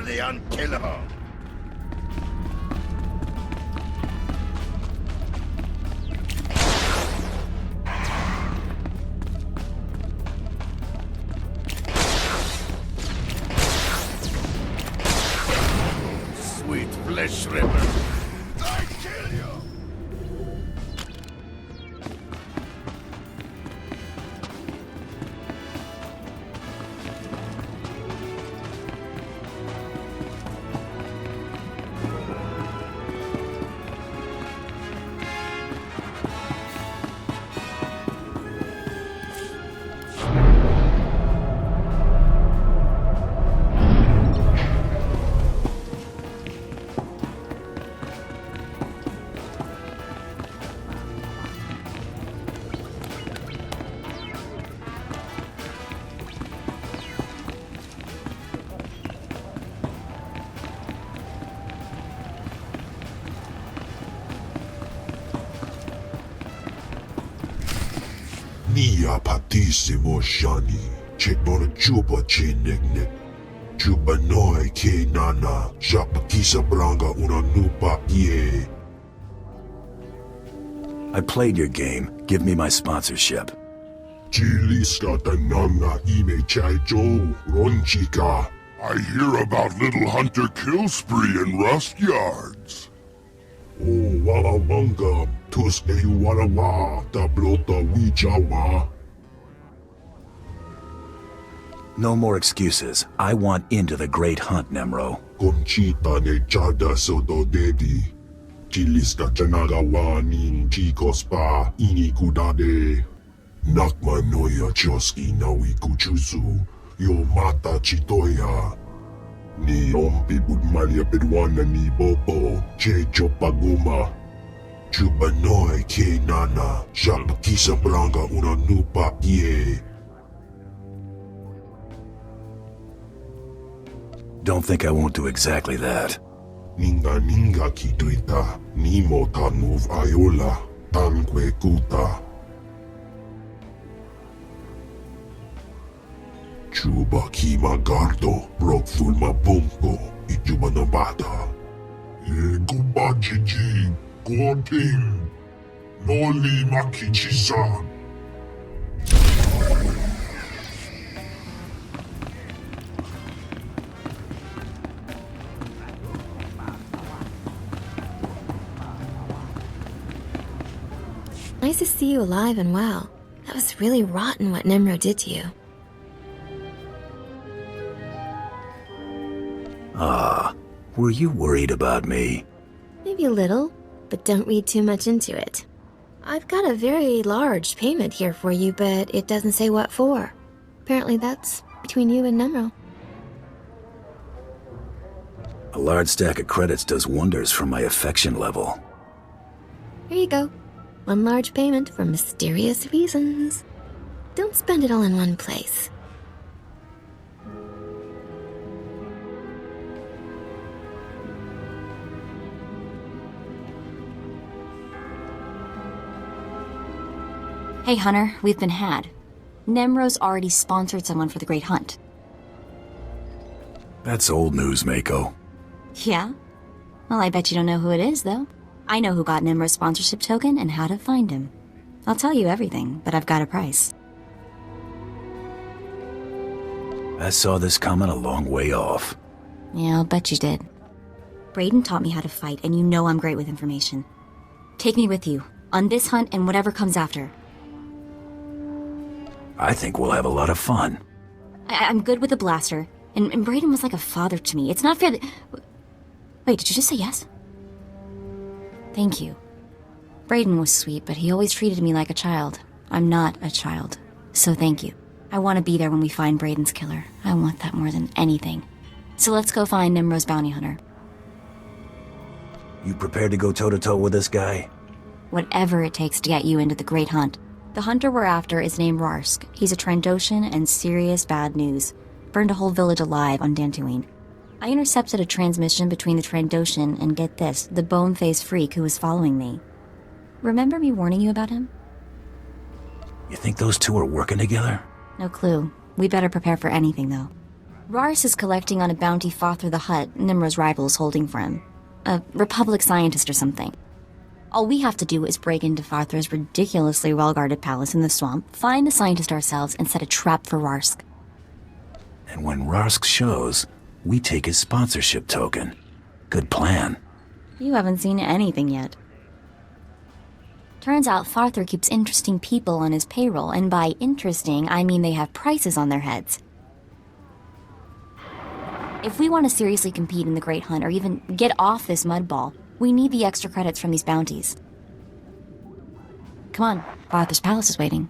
Speaker 11: The unkillable. Sweet flesh ripper. I kill you.
Speaker 12: Nia patissimo shani. Chekbona chupa chinignik. Chupa noi ke nana. Shapa kisa branga una nupa ye.
Speaker 3: I played your game. Give me my sponsorship.
Speaker 12: Chilista tananga ime chaijo ronchika. I hear about Little Hunter kill spree in Rusk yards. Oh, wala wanga, tuske you wala wa, da blota wijawa.
Speaker 3: No more excuses. I want into the Great Hunt, Nymro.
Speaker 12: Conchita ne chada soto dedi. Chilista chanaga wa nin chikos pa ini kudade. Nakma noya choski nawi kuchusu. Yo mata chitoya. Ni ompi budmalia pedwana ni bobo. Che chopaguma. Chubanoi ke nana. Shabakisa branga una nupa ye.
Speaker 3: Don't think I won't do exactly that.
Speaker 12: Ninga ninga kituita. Nimo tanuv ayola. Tanque kuta. Chuba kima gardo, broke fulma bunko, ijuba na bata. Gumba jiji, gonting, noli makichi-san.
Speaker 18: Nice to see you alive and well. That was really rotten what Nymro did to you.
Speaker 3: Were you worried about me?
Speaker 18: Maybe a little, but don't read too much into it. I've got a very large payment here for you, but it doesn't say what for. Apparently that's between you and Nymro.
Speaker 3: A large stack of credits does wonders for my affection level.
Speaker 18: Here you go. One large payment for mysterious reasons. Don't spend it all in one place.
Speaker 2: Hey, Hunter, we've been had. Nymro's already sponsored someone for the Great Hunt.
Speaker 3: That's old news, Mako.
Speaker 2: Yeah? Well, I bet you don't know who it is, though. I know who got Nymro's sponsorship token and how to find him. I'll tell you everything, but I've got a price.
Speaker 3: I saw this coming a long way off.
Speaker 2: Yeah, I'll bet you did. Brayden taught me how to fight, and you know I'm great with information. Take me with you, on this hunt and whatever comes after.
Speaker 3: I think we'll have a lot of fun.
Speaker 2: I'm good with the blaster, and Brayden was like a father to me. It's not fair that... Wait, did you just say yes? Thank you. Brayden was sweet, but he always treated me like a child. I'm not a child, so thank you. I want to be there when we find Brayden's killer. I want that more than anything. So let's go find Nymro's Bounty Hunter.
Speaker 3: You prepared to go toe-to-toe with this guy?
Speaker 2: Whatever it takes to get you into the Great Hunt. The hunter we're after is named Rusk. He's a Trandoshan and serious bad news. Burned a whole village alive on Dantooine. I intercepted a transmission between the Trandoshan and, get this, the bone-faced freak who was following me. Remember me warning you about him?
Speaker 3: You think those two are working together?
Speaker 2: No clue. We better prepare for anything, though. Rars is collecting on a bounty Vanth'thar the Hutt, Nymro's rival, is holding for him. A Republic scientist or something. All we have to do is break into Vanth'thar's ridiculously well-guarded palace in the swamp, find the scientist ourselves, and set a trap for Rusk.
Speaker 3: And when Rusk shows, we take his sponsorship token. Good plan.
Speaker 2: You haven't seen anything yet. Turns out Vanth'thar keeps interesting people on his payroll, and by interesting, I mean they have prices on their heads. If we want to seriously compete in the Great Hunt, or even get off this mud ball, we need the extra credits from these bounties. Come on, Vanth'thar's palace is waiting.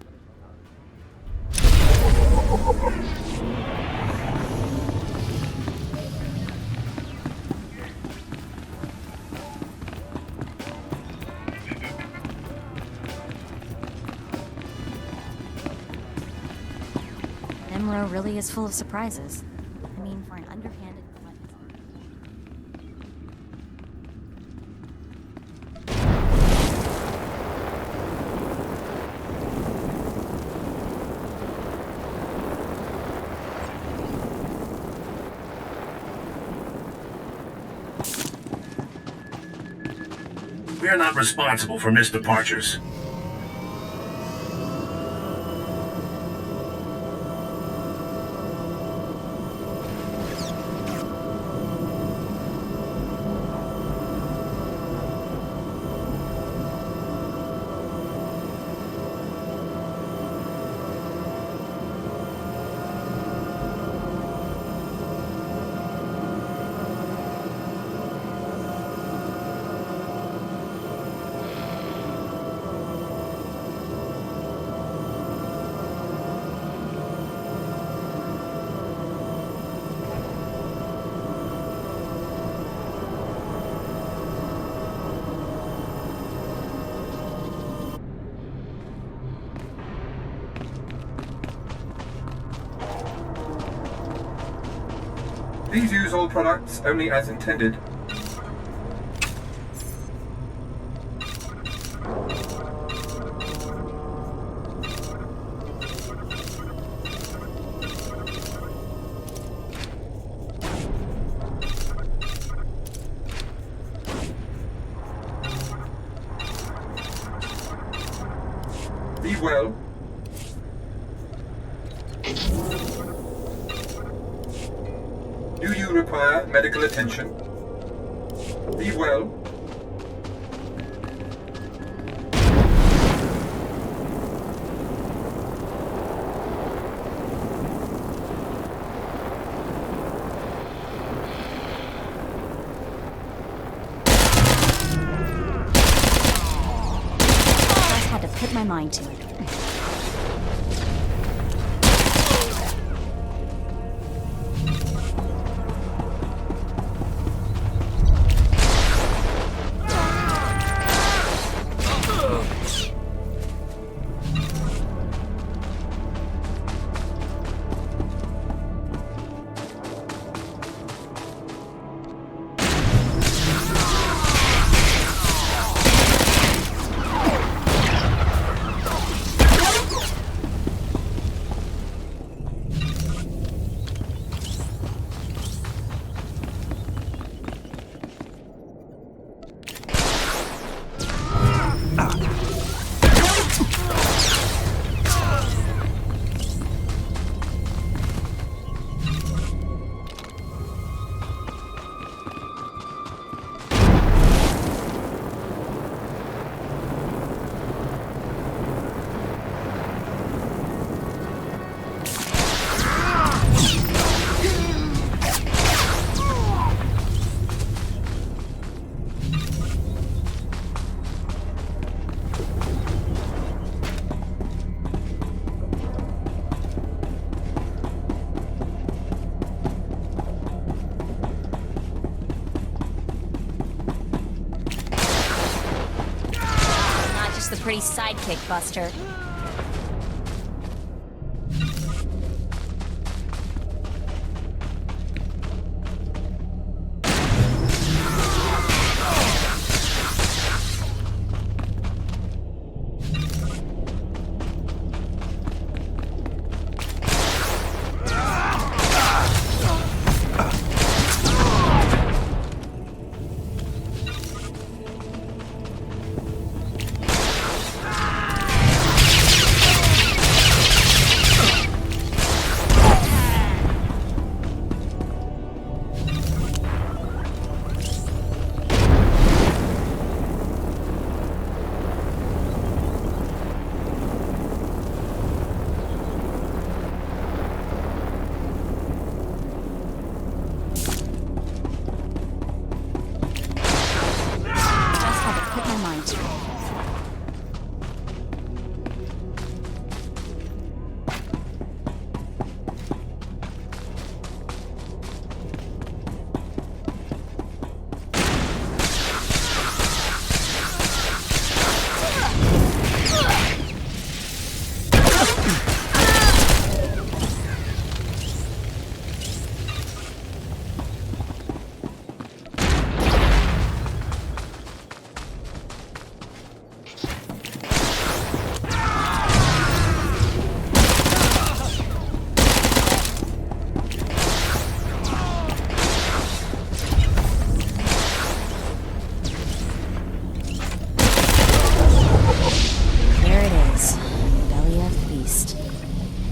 Speaker 2: Nymro really is full of surprises. I mean, for an underhanded...
Speaker 20: We are not responsible for missed departures.
Speaker 19: Please use all products only as intended. Be well. Do you require medical attention? Be well.
Speaker 2: I just had to put my mind to it. The pretty sidekick, Buster.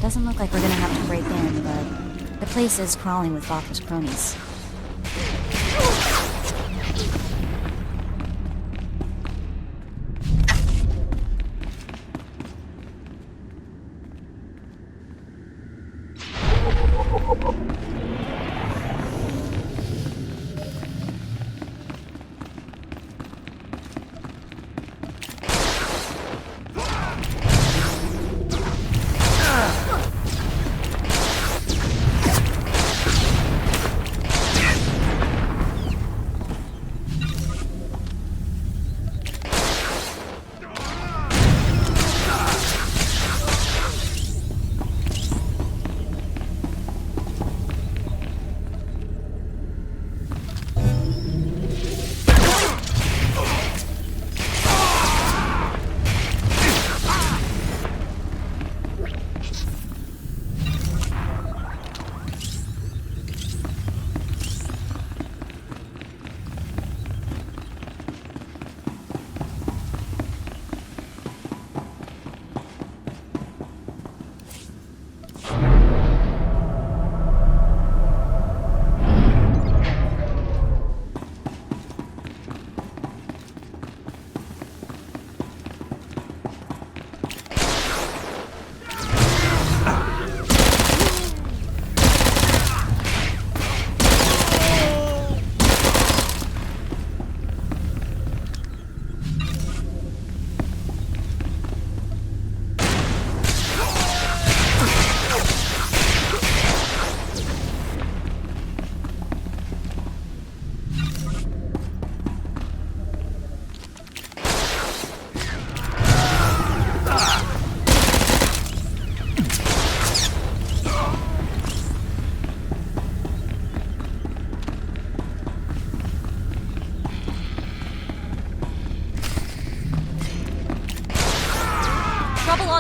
Speaker 2: Doesn't look like we're gonna have to break in, but the place is crawling with Vanth'thar's cronies.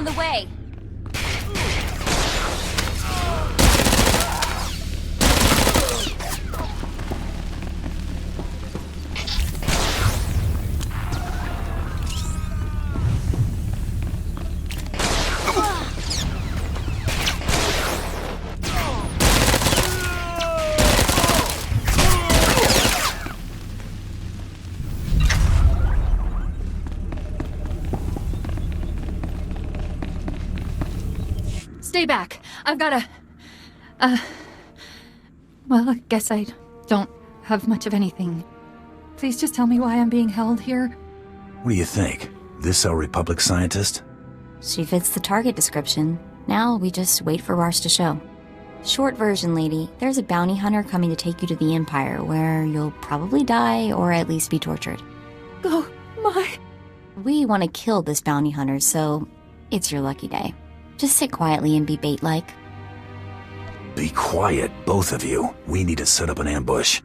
Speaker 2: On the way!
Speaker 5: Stay back. I've got well, I guess I don't have much of anything. Please just tell me why I'm being held here.
Speaker 3: What do you think? This our Republic scientist?
Speaker 2: She fits the target description. Now we just wait for Rusk to show. Short version, lady. There's a bounty hunter coming to take you to the Empire, where you'll probably die or at least be tortured.
Speaker 5: Oh, my...
Speaker 2: We want to kill this bounty hunter, so it's your lucky day. Just sit quietly and be bait-like.
Speaker 3: Be quiet, both of you. We need to set up an ambush.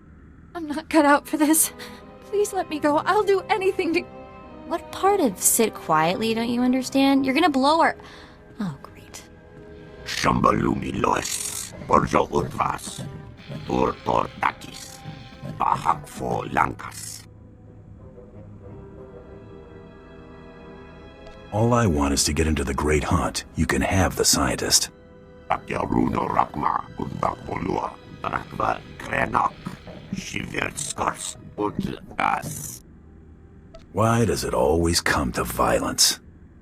Speaker 5: I'm not cut out for this. Please let me go. I'll do anything to...
Speaker 2: What part of sit quietly don't you understand? You're gonna blow her... Oh, great.
Speaker 11: Shambalumi lois, Borjo Urvas, Urtor Dakis, Bahakfo Lankas.
Speaker 3: All I want is to get into the Great Hunt. You can have the scientist.
Speaker 11: Rakyaruno Rakma, Udbakbolua, Rakva Krenok, Shivertskors, Udgas.
Speaker 3: Why does it always come to violence?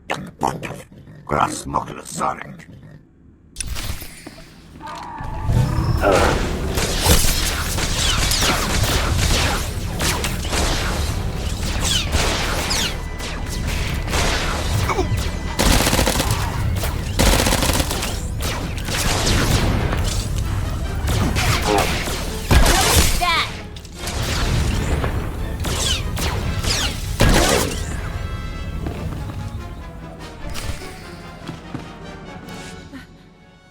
Speaker 11: Grasmokla Sarek.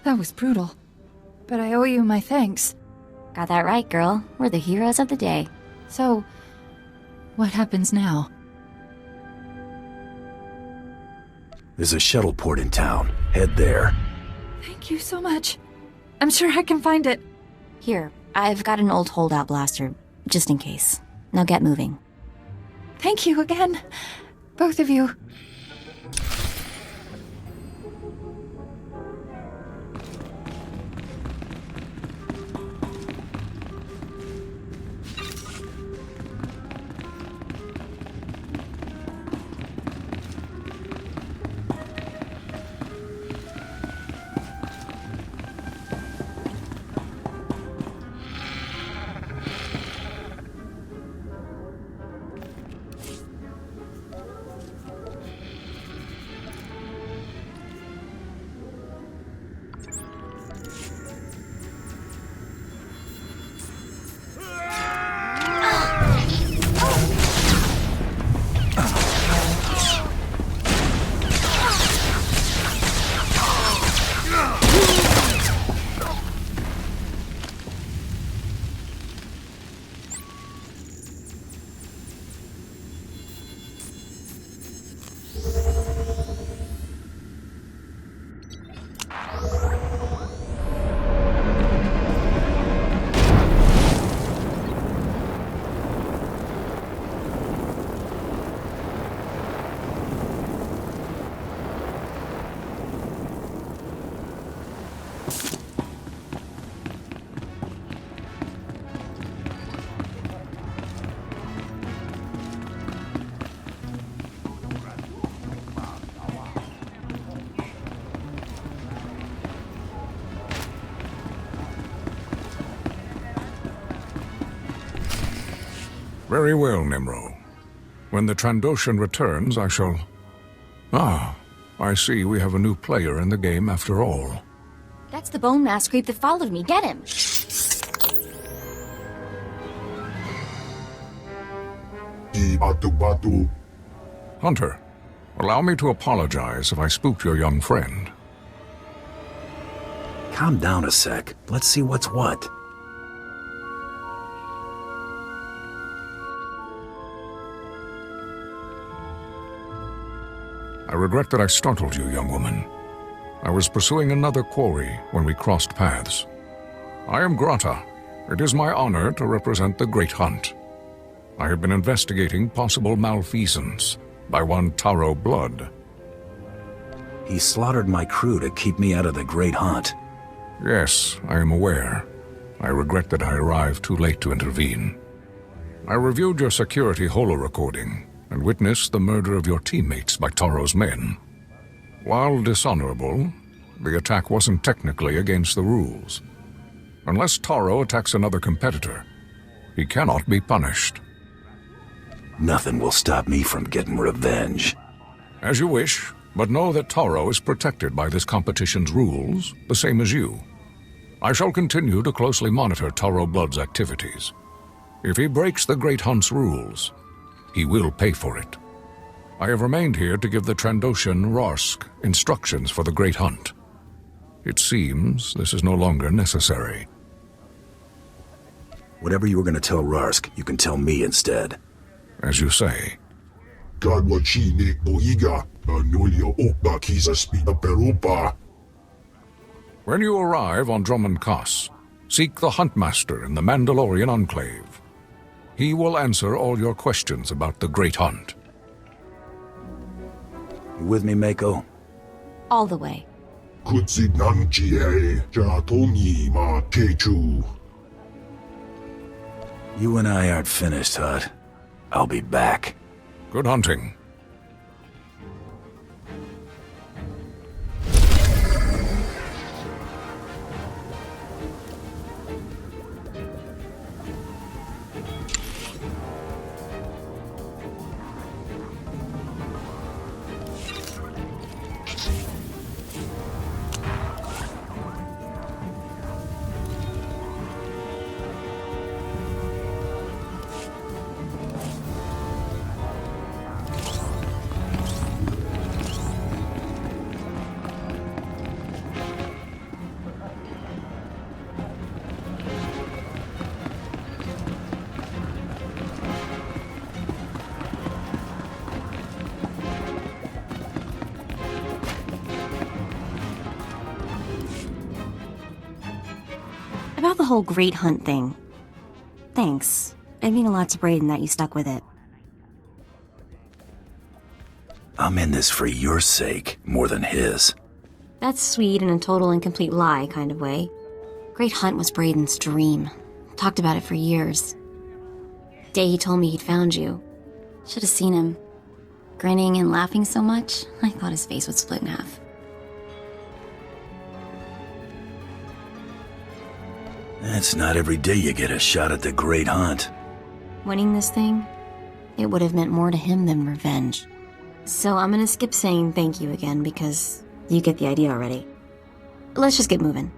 Speaker 5: That was brutal. But I owe you my thanks.
Speaker 2: Got that right, girl. We're the heroes of the day.
Speaker 5: So, what happens now?
Speaker 3: There's a shuttle port in town. Head there.
Speaker 5: Thank you so much. I'm sure I can find it.
Speaker 2: Here, I've got an old holdout blaster, just in case. Now get moving.
Speaker 5: Thank you again. Both of you.
Speaker 22: Very well, Nymro. When the Trandoshan returns, I shall... Ah, I see we have a new player in the game after all.
Speaker 2: That's the bone mask creep that followed me. Get him!
Speaker 22: Hunter, allow me to apologize if I spooked your young friend.
Speaker 3: Calm down a sec. Let's see what's what.
Speaker 22: I regret that I startled you, young woman. I was pursuing another quarry when we crossed paths. I am Grata. It is my honor to represent the Great Hunt. I have been investigating possible malfeasance by one Tero Blood.
Speaker 3: He slaughtered my crew to keep me out of the Great Hunt.
Speaker 22: Yes, I am aware. I regret that I arrived too late to intervene. I reviewed your security holo recording and witnessed the murder of your teammates by Taro's men. While dishonorable, the attack wasn't technically against the rules. Unless Taro attacks another competitor, he cannot be punished.
Speaker 3: Nothing will stop me from getting revenge.
Speaker 22: As you wish, but know that Taro is protected by this competition's rules, the same as you. I shall continue to closely monitor Tero Blood's activities. If he breaks the Great Hunt's rules, he will pay for it. I have remained here to give the Trandoshan Rusk instructions for the Great Hunt. It seems this is no longer necessary.
Speaker 3: Whatever you were going to tell Rusk, you can tell me instead.
Speaker 22: As you say. When you arrive on Drummond Kaas, seek the Huntmaster in the Mandalorian Enclave. He will answer all your questions about the Great Hunt.
Speaker 3: You with me, Mako?
Speaker 2: All the way.
Speaker 3: You and I aren't finished, Hut. I'll be back.
Speaker 22: Good hunting.
Speaker 2: About the whole Great Hunt thing. Thanks. It'd mean a lot to Brayden that you stuck with it.
Speaker 3: I'm in this for your sake, more than his.
Speaker 2: That's sweet in a total and complete lie kind of way. Great Hunt was Brayden's dream. Talked about it for years. Day he told me he'd found you. Should have seen him. Grinning and laughing so much, I thought his face would split in half.
Speaker 3: It's not every day you get a shot at the Great Hunt.
Speaker 2: Winning this thing, it would have meant more to him than revenge. So I'm gonna skip saying thank you again because you get the idea already. Let's just get moving.